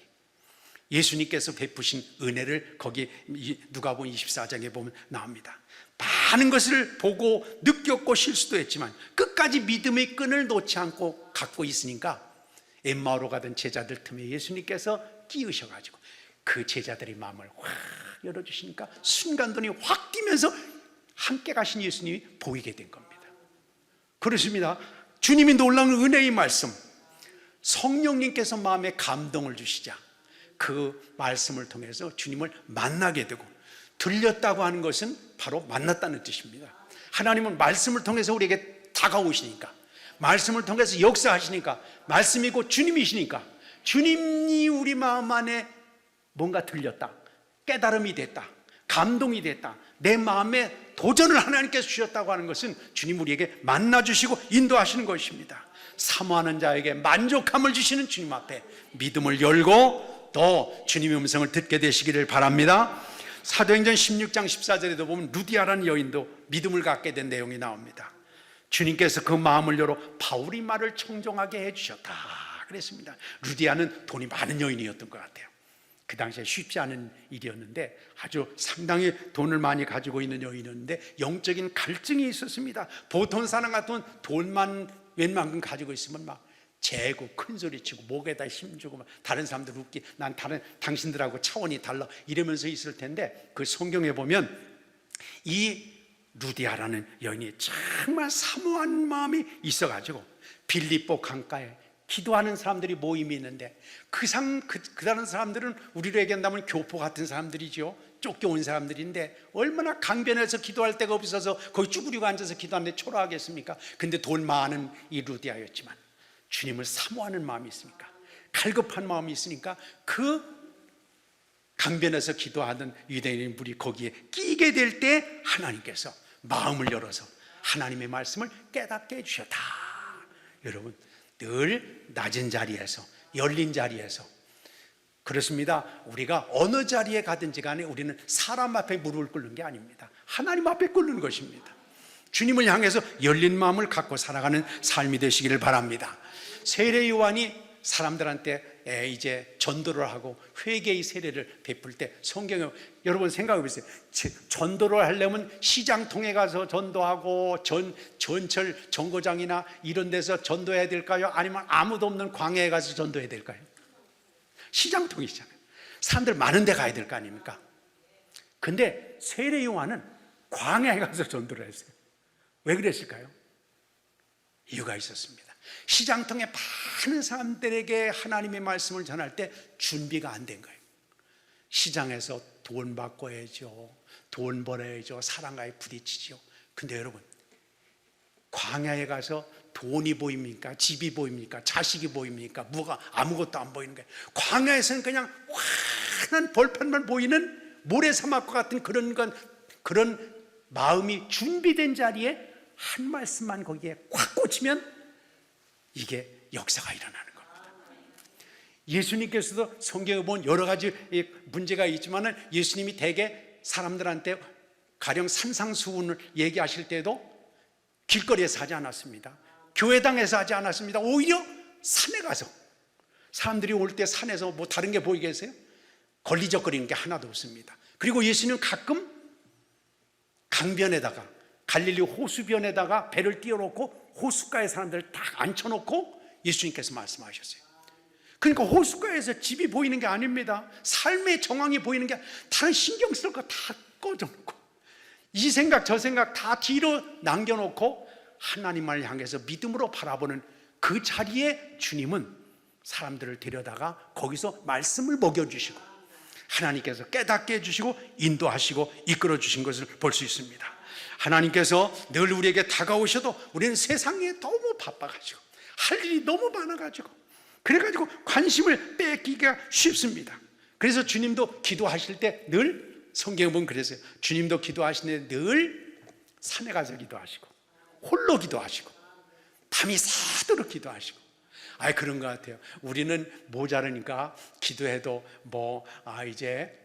A: 예수님께서 베푸신 은혜를 거기 누가복음 24장에 보면 나옵니다. 많은 것을 보고 느꼈고 실수도 했지만 끝까지 믿음의 끈을 놓지 않고 갖고 있으니까 엠마오로 가던 제자들 틈에 예수님께서 끼우셔가지고 그 제자들의 마음을 확 열어주시니까 순간 눈이 확 뜨면서 함께 가신 예수님이 보이게 된 겁니다. 그렇습니다. 주님이 놀라운 은혜의 말씀, 성령님께서 마음에 감동을 주시자 그 말씀을 통해서 주님을 만나게 되고, 들렸다고 하는 것은 바로 만났다는 뜻입니다. 하나님은 말씀을 통해서 우리에게 다가오시니까, 말씀을 통해서 역사하시니까, 말씀이 곧 주님이시니까 주님이 우리 마음 안에 뭔가 들렸다, 깨달음이 됐다, 감동이 됐다, 내 마음에 도전을 하나님께서 주셨다고 하는 것은 주님 우리에게 만나주시고 인도하시는 것입니다. 사모하는 자에게 만족함을 주시는 주님 앞에 믿음을 열고 또 주님의 음성을 듣게 되시기를 바랍니다. 사도행전 16장 14절에도 보면 루디아라는 여인도 믿음을 갖게 된 내용이 나옵니다. 주님께서 그 마음을 열어 바울이 말을 청종하게 해주셨다 그랬습니다. 루디아는 돈이 많은 여인이었던 것 같아요. 그 당시에 쉽지 않은 일이었는데 아주 상당히 돈을 많이 가지고 있는 여인이었는데 영적인 갈증이 있었습니다. 보통 사람 같으면 돈만 웬만큼 가지고 있으면 막 재고 큰 소리치고 목에다 힘주고 막 다른 사람들 웃기, 난 당신들하고 차원이 달라 이러면서 있을 텐데, 그 성경에 보면 이 루디아라는 여인이 정말 사모한 마음이 있어가지고 빌립보 강가에 기도하는 사람들이 모임이 있는데 그 다른 사람들은 우리로 얘기한다면 교포 같은 사람들이죠. 쫓겨온 사람들인데 얼마나 강변에서 기도할 데가 없어서 거기 쭈그리고 앉아서 기도하는데 초라하겠습니까? 근데 돈 많은 이 루디아였지만 주님을 사모하는 마음이 있으니까, 갈급한 마음이 있으니까 그 강변에서 기도하던 유대인의 물이 거기에 끼게 될 때 하나님께서 마음을 열어서 하나님의 말씀을 깨닫게 해주셨다. 여러분, 늘 낮은 자리에서, 열린 자리에서, 그렇습니다. 우리가 어느 자리에 가든지 간에 우리는 사람 앞에 무릎을 꿇는 게 아닙니다. 하나님 앞에 꿇는 것입니다. 주님을 향해서 열린 마음을 갖고 살아가는 삶이 되시기를 바랍니다. 세례 요한이 사람들한테 이제 전도를 하고 회개의 세례를 베풀 때 성경에, 여러분 생각해 보세요. 전도를 하려면 시장통에 가서 전도하고 전철 정거장이나 이런 데서 전도해야 될까요? 아니면 아무도 없는 광야에 가서 전도해야 될까요? 시장통이잖아요. 사람들 많은 데 가야 될 거 아닙니까? 근데 세례 요한은 광야에 가서 전도를 했어요. 왜 그랬을까요? 이유가 있었습니다. 시장통에 많은 사람들에게 하나님의 말씀을 전할 때 준비가 안 된 거예요. 시장에서 돈 바꿔야죠, 돈 벌어야죠, 사람과의 부딪히죠. 근데 여러분, 광야에 가서 돈이 보입니까? 집이 보입니까? 자식이 보입니까? 뭐가 아무것도 안 보이는 거예요. 광야에서는 그냥 환한 벌판만 보이는 모래사막과 같은 그런 마음이 준비된 자리에 한 말씀만 거기에 꽉 꽂히면 이게 역사가 일어나는 거예요. 예수님께서도 성경에 보면 여러 가지 문제가 있지만 예수님이 대개 사람들한테 가령 산상수훈을 얘기하실 때도 길거리에서 하지 않았습니다. 교회당에서 하지 않았습니다. 오히려 산에 가서, 사람들이 올 때 산에서 뭐 다른 게 보이겠어요? 걸리적거리는 게 하나도 없습니다. 그리고 예수님은 가끔 강변에다가, 갈릴리 호수변에다가 배를 띄워놓고 호숫가에 사람들을 딱 앉혀놓고 예수님께서 말씀하셨어요. 그러니까 호숫가에서 집이 보이는 게 아닙니다. 삶의 정황이 보이는 게, 다른 신경 쓸 거 다 꺼져놓고 이 생각 저 생각 다 뒤로 남겨놓고 하나님을 향해서 믿음으로 바라보는 그 자리에 주님은 사람들을 데려다가 거기서 말씀을 먹여주시고 하나님께서 깨닫게 해주시고 인도하시고 이끌어 주신 것을 볼 수 있습니다. 하나님께서 늘 우리에게 다가오셔도 우리는 세상에 너무 바빠가지고 할 일이 너무 많아가지고 그래가지고 관심을 뺏기기가 쉽습니다. 그래서 주님도 기도하실 때 늘, 성경에 보면 그랬어요. 주님도 기도하시는데 늘 산에 가서 기도하시고 홀로 기도하시고 밤이 새도록 기도하시고. 그런 것 같아요. 우리는 모자르니까 기도해도 이제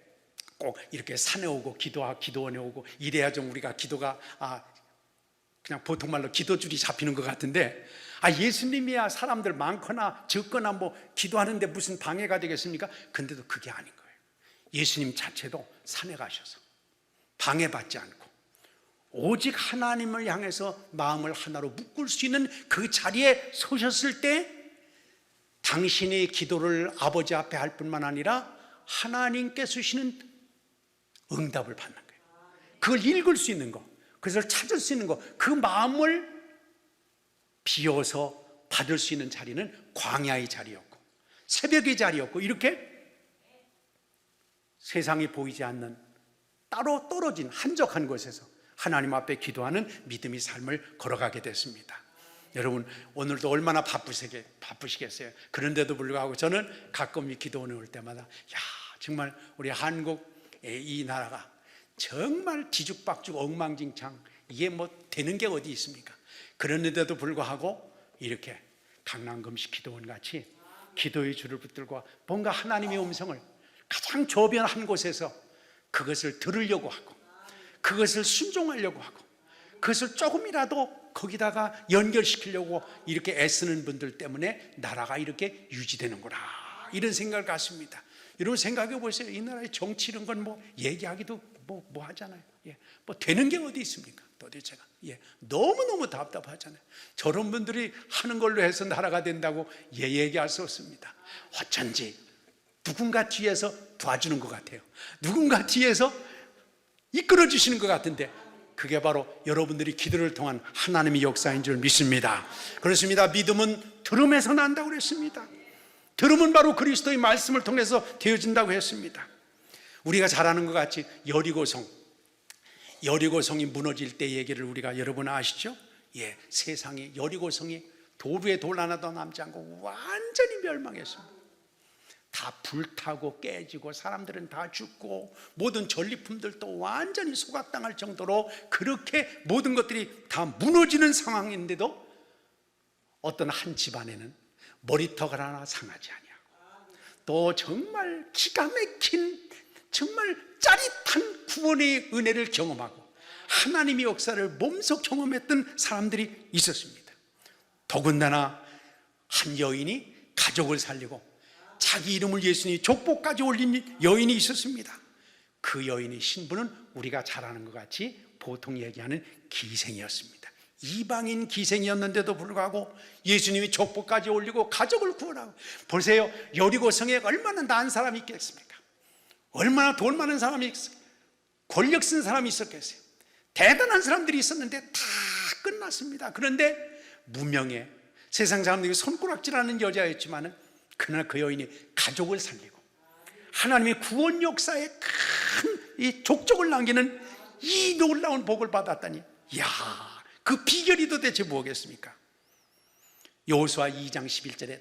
A: 꼭 이렇게 산에 오고 기도원에 오고 이래야 좀 우리가 기도가 그냥 보통 말로 기도줄이 잡히는 것 같은데, 예수님이야 사람들 많거나 적거나 기도하는데 무슨 방해가 되겠습니까? 근데도 그게 아닌 거예요. 예수님 자체도 산에 가셔서 방해받지 않고 오직 하나님을 향해서 마음을 하나로 묶을 수 있는 그 자리에 서셨을 때 당신의 기도를 아버지 앞에 할 뿐만 아니라 하나님께 주시는 응답을 받는 거예요. 그걸 읽을 수 있는 거, 그것을 찾을 수 있는 거, 그 마음을 비워서 받을 수 있는 자리는 광야의 자리였고 새벽의 자리였고, 이렇게 세상이 보이지 않는 따로 떨어진 한적한 곳에서 하나님 앞에 기도하는 믿음의 삶을 걸어가게 됐습니다. 여러분, 오늘도 얼마나 바쁘시겠어요. 그런데도 불구하고 저는 가끔 이 기도원에 올 때마다 정말 우리 한국의 이 나라가 정말 뒤죽박죽 엉망진창, 이게 되는 게 어디 있습니까? 그런데도 불구하고 이렇게 강남금식 기도원 같이 기도의 줄을 붙들고 뭔가 하나님의 음성을 가장 저변한 곳에서 그것을 들으려고 하고 그것을 순종하려고 하고 그것을 조금이라도 거기다가 연결시키려고 이렇게 애쓰는 분들 때문에 나라가 이렇게 유지되는구나, 이런 생각을 갖습니다. 여러분 생각해 보세요. 이 나라의 정치 이런 건 얘기하기도 뭐 하잖아요. 되는 게 어디 있습니까? 도대체가. 너무너무 답답하잖아요. 저런 분들이 하는 걸로 해서 나라가 된다고 얘기할 수 없습니다. 어쩐지 누군가 뒤에서 도와주는 것 같아요. 누군가 뒤에서 이끌어 주시는 것 같은데 그게 바로 여러분들이 기도를 통한 하나님의 역사인 줄 믿습니다. 그렇습니다. 믿음은 들음에서 난다고 그랬습니다. 들음은 바로 그리스도의 말씀을 통해서 되어진다고 했습니다. 우리가 잘 아는 것 같이 여리고성이 무너질 때 얘기를 우리가 여러분 아시죠? 세상에 여리고성이 도루에 돌 하나도 남지 않고 완전히 멸망했습니다. 다 불타고 깨지고 사람들은 다 죽고 모든 전리품들도 완전히 소각당할 정도로 그렇게 모든 것들이 다 무너지는 상황인데도 어떤 한 집안에는 머리털 하나 상하지 아니하고 또 정말 기가 막힌 정말 짜릿한 구원의 은혜를 경험하고 하나님의 역사를 몸소 경험했던 사람들이 있었습니다. 더군다나 한 여인이 가족을 살리고 자기 이름을 예수님이 족보까지 올린 여인이 있었습니다. 그 여인의 신분은 우리가 잘 아는 것 같이 보통 얘기하는 기생이었습니다. 이방인 기생이었는데도 불구하고 예수님이 족보까지 올리고 가족을 구원하고, 보세요. 여리고성에 얼마나 나은 사람이 있겠습니까? 얼마나 돈 많은 사람이 있겠습니까? 권력 쓴 사람이 있었겠어요? 대단한 사람들이 있었는데 다 끝났습니다. 그런데 무명의 세상 사람들이 손가락질하는 여자였지만은 그러나 그 여인이 가족을 살리고 하나님의 구원 역사에 큰 이 족적을 남기는 이 놀라운 복을 받았다니, 그 비결이 도대체 뭐겠습니까? 여호수아 2장 11절에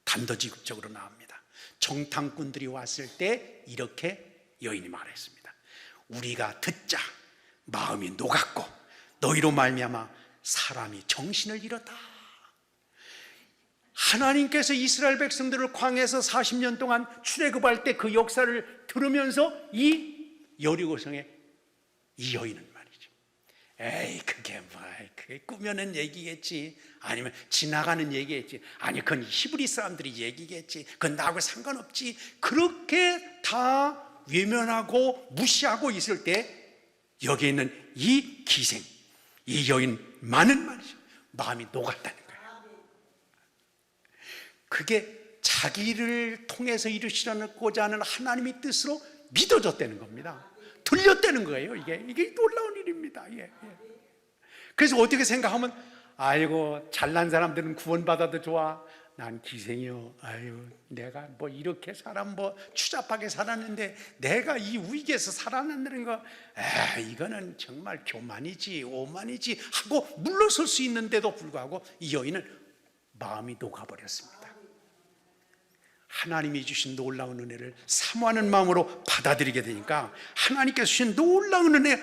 A: 단도직입적으로 나옵니다. 정탐꾼들이 왔을 때 이렇게 여인이 말했습니다. 우리가 듣자 마음이 녹았고 너희로 말미암아 사람이 정신을 잃었다. 하나님께서 이스라엘 백성들을 광야에서 40년 동안 출애굽할 때 그 역사를 들으면서 이 여리고성에 이 여인은 말이죠, 에이 그게 뭐 그게 꾸며낸 얘기겠지, 아니면 지나가는 얘기겠지, 아니 그건 히브리 사람들이 얘기겠지, 그건 나하고 상관없지, 그렇게 다 외면하고 무시하고 있을 때 여기에 있는 이 기생, 이 여인만은 말이죠, 마음이 녹았다는 거예요. 그게 자기를 통해서 이루시려고자 하는 하나님의 뜻으로 믿어졌다는 겁니다. 들렸다는 거예요. 이게 놀라운 일입니다. 그래서 어떻게 생각하면, 아이고 잘난 사람들은 구원받아도 좋아, 난 기생이요, 아유 내가 뭐 이렇게 뭐 추잡하게 살았는데 내가 이 위기에서 살아난다는 거, 이거는 정말 교만이지 오만이지 하고 물러설 수 있는데도 불구하고 이 여인은 마음이 녹아버렸습니다. 하나님이 주신 놀라운 은혜를 사모하는 마음으로 받아들이게 되니까 하나님께서 주신 놀라운 은혜,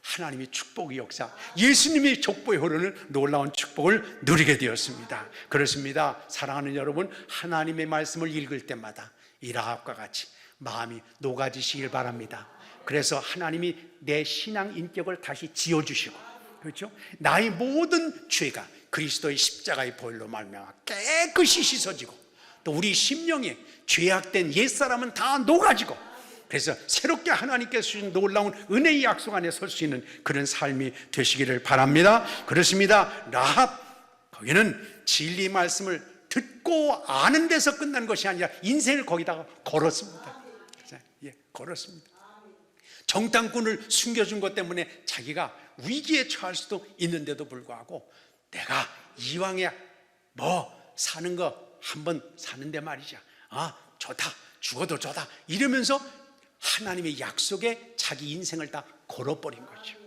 A: 하나님의 축복의 역사, 예수님의 족보에 흐르는 놀라운 축복을 누리게 되었습니다. 그렇습니다. 사랑하는 여러분, 하나님의 말씀을 읽을 때마다 이 라합과 같이 마음이 녹아지시길 바랍니다. 그래서 하나님이 내 신앙 인격을 다시 지어주시고, 그렇죠? 나의 모든 죄가 그리스도의 십자가의 보혈로 말미암아 깨끗이 씻어지고, 또 우리 심령에 죄악된 옛사람은 다 녹아지고, 그래서 새롭게 하나님께서 주신 놀라운 은혜의 약속 안에 설 수 있는 그런 삶이 되시기를 바랍니다. 그렇습니다. 라합, 거기는 진리 말씀을 듣고 아는 데서 끝난 것이 아니라 인생을 거기다가 걸었습니다. 걸었습니다. 정탐꾼을 숨겨준 것 때문에 자기가 위기에 처할 수도 있는데도 불구하고, 내가 이왕에 뭐 사는 거 한번 사는데 말이죠, 좋다, 죽어도 좋다 이러면서 하나님의 약속에 자기 인생을 다 걸어버린 거죠.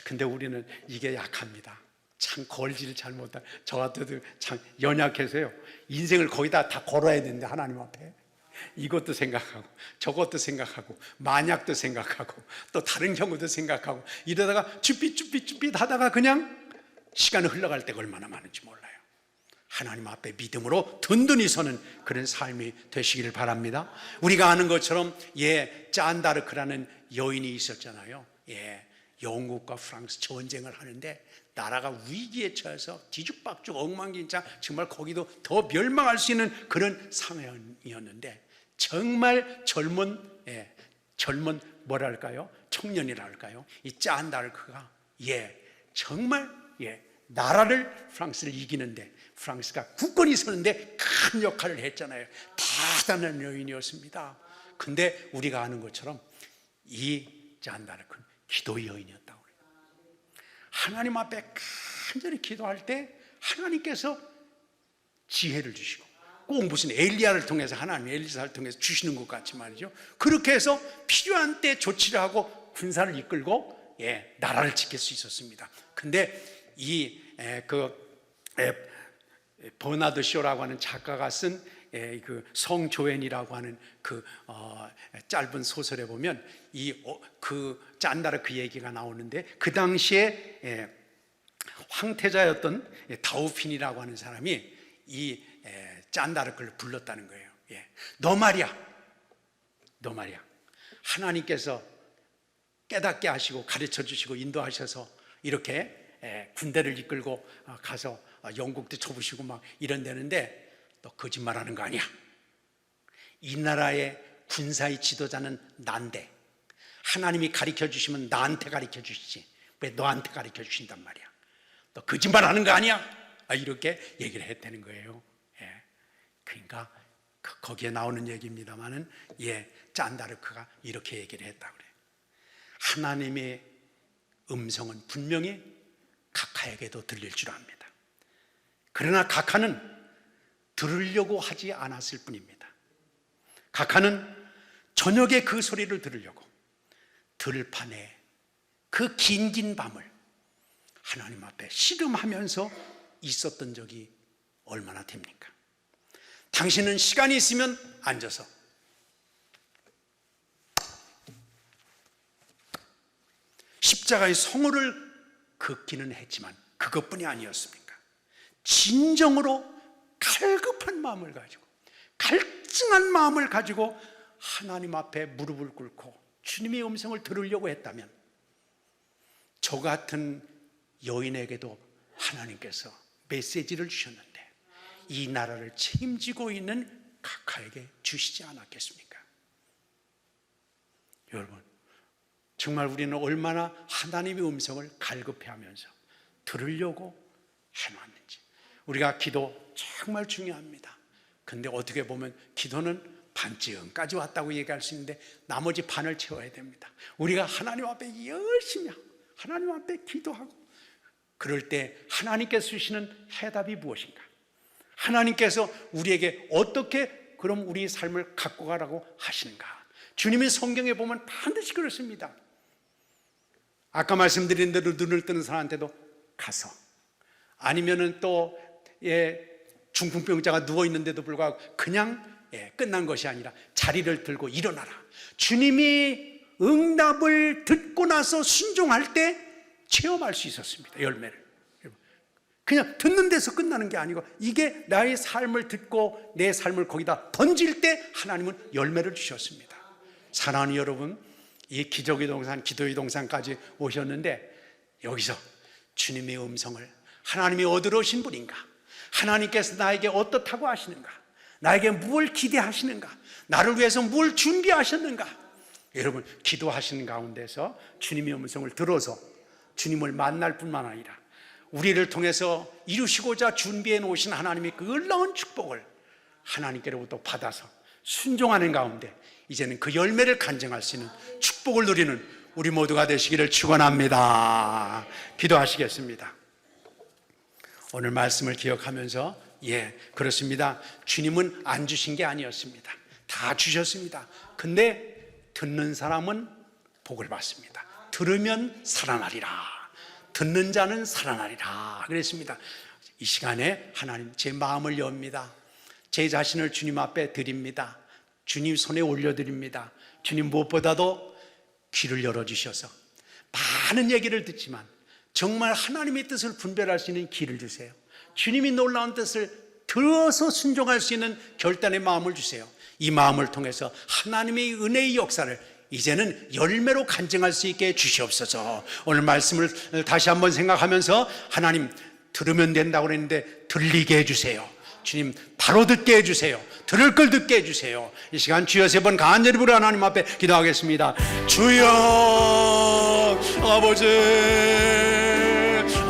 A: 근데 우리는 이게 약합니다. 참 걸지를 잘 못한 저 같아도 참 연약해서요, 인생을 거기다 다 걸어야 되는데 하나님 앞에 이것도 생각하고 저것도 생각하고 만약도 생각하고 또 다른 경우도 생각하고 이러다가 쭈삣 하다가 그냥 시간이 흘러갈 때가 얼마나 많은지 몰라요. 하나님 앞에 믿음으로 든든히 서는 그런 삶이 되시기를 바랍니다. 우리가 아는 것처럼 짠다르크라는 여인이 있었잖아요. 영국과 프랑스 전쟁을 하는데 나라가 위기에 처해서 뒤죽박죽 엉망진창, 정말 거기도 더 멸망할 수 있는 그런 상황이었는데, 정말 젊은 뭐랄까요, 청년이랄까요, 이 짠다르크가 정말 나라를, 프랑스를 이기는데, 프랑스가 굳건히 서는데 큰 역할을 했잖아요. 대단한 여인이었습니다. 근데 우리가 아는 것처럼 이 짠다르크는 기도의 여인이었다고 그래요. 하나님 앞에 간절히 기도할 때 하나님께서 지혜를 주시고, 꼭 무슨 엘리야를 통해서, 하나님 엘리사를 통해서 주시는 것 같이 말이죠, 그렇게 해서 필요한 때 조치를 하고 군사를 이끌고 나라를 지킬 수 있었습니다. 근데 버나드 쇼라고 하는 작가가 쓴 그 성조앤이라고 하는 그 짧은 소설에 보면 그 짠다르크 얘기가 나오는데, 그 당시에 황태자였던 다우핀이라고 하는 사람이 이 짠다르크를 불렀다는 거예요. 너 말이야 하나님께서 깨닫게 하시고 가르쳐 주시고 인도하셔서 이렇게 군대를 이끌고 가서 영국도 쳐부시고 막 이런 데는데, 너 거짓말하는 거 아니야. 이 나라의 군사의 지도자는 난데, 하나님이 가르쳐 주시면 나한테 가르쳐 주시지 왜 너한테 가르쳐 주신단 말이야. 너 거짓말하는 거 아니야. 이렇게 얘기를 했다는 거예요. 그러니까 거기에 나오는 얘기입니다만은 짠다르크가 이렇게 얘기를 했다고 그래요. 하나님의 음성은 분명히 각하에게도 들릴 줄 압니다. 그러나 각하는 들으려고 하지 않았을 뿐입니다. 각하는 저녁에 그 소리를 들으려고 들판에 그 긴 밤을 하나님 앞에 씨름하면서 있었던 적이 얼마나 됩니까? 당신은 시간이 있으면 앉아서 십자가의 성호를 긋기는 했지만 그것뿐이 아니었습니까? 진정으로 갈급한 마음을 가지고, 갈증한 마음을 가지고 하나님 앞에 무릎을 꿇고 주님의 음성을 들으려고 했다면, 저 같은 여인에게도 하나님께서 메시지를 주셨는데 이 나라를 책임지고 있는 각하에게 주시지 않았겠습니까? 여러분, 정말 우리는 얼마나 하나님의 음성을 갈급해하면서 들으려고 해놨는지. 우리가 기도 정말 중요합니다. 근데 어떻게 보면 기도는 반쯤까지 왔다고 얘기할 수 있는데 나머지 반을 채워야 됩니다. 우리가 하나님 앞에 열심히 하고 하나님 앞에 기도하고, 그럴 때 하나님께서 주시는 해답이 무엇인가? 하나님께서 우리에게 어떻게 그럼 우리 삶을 갖고 가라고 하시는가? 주님이 성경에 보면 반드시 그렇습니다. 아까 말씀드린 대로 눈을 뜨는 사람한테도 가서, 아니면은 또 중풍병자가 누워있는데도 불구하고 그냥 끝난 것이 아니라 자리를 들고 일어나라. 주님이 응답을 듣고 나서 순종할 때 체험할 수 있었습니다. 열매를. 그냥 듣는 데서 끝나는 게 아니고, 이게 나의 삶을 듣고 내 삶을 거기다 던질 때 하나님은 열매를 주셨습니다. 사랑하는 여러분, 이 기적의 동산, 기도의 동산까지 오셨는데 여기서 주님의 음성을 하나님이 얻으러 오신 분인가? 하나님께서 나에게 어떻다고 하시는가? 나에게 무엇을 기대하시는가? 나를 위해서 뭘 준비하셨는가? 여러분, 기도하시는 가운데서 주님의 음성을 들어서 주님을 만날 뿐만 아니라 우리를 통해서 이루시고자 준비해 놓으신 하나님의 그 놀라운 축복을 하나님께로부터 받아서 순종하는 가운데 이제는 그 열매를 간증할 수 있는 축복을 누리는 우리 모두가 되시기를 축원합니다. 기도하시겠습니다. 오늘 말씀을 기억하면서, 그렇습니다. 주님은 안 주신 게 아니었습니다. 다 주셨습니다. 근데 듣는 사람은 복을 받습니다. 들으면 살아나리라. 듣는 자는 살아나리라 그랬습니다. 이 시간에 하나님, 제 마음을 엽니다. 제 자신을 주님 앞에 드립니다. 주님 손에 올려드립니다. 주님, 무엇보다도 귀를 열어주셔서 많은 얘기를 듣지만 정말 하나님의 뜻을 분별할 수 있는 귀를 주세요. 주님이 놀라운 뜻을 들어서 순종할 수 있는 결단의 마음을 주세요. 이 마음을 통해서 하나님의 은혜의 역사를 이제는 열매로 간증할 수 있게 주시옵소서. 오늘 말씀을 다시 한번 생각하면서, 하나님, 들으면 된다고 그랬는데 들리게 해주세요. 주님, 바로 듣게 해주세요. 들을 걸 듣게 해주세요. 이 시간 주여 세 번 간절히 부르 하나님 앞에 기도하겠습니다. 주여, 아버지,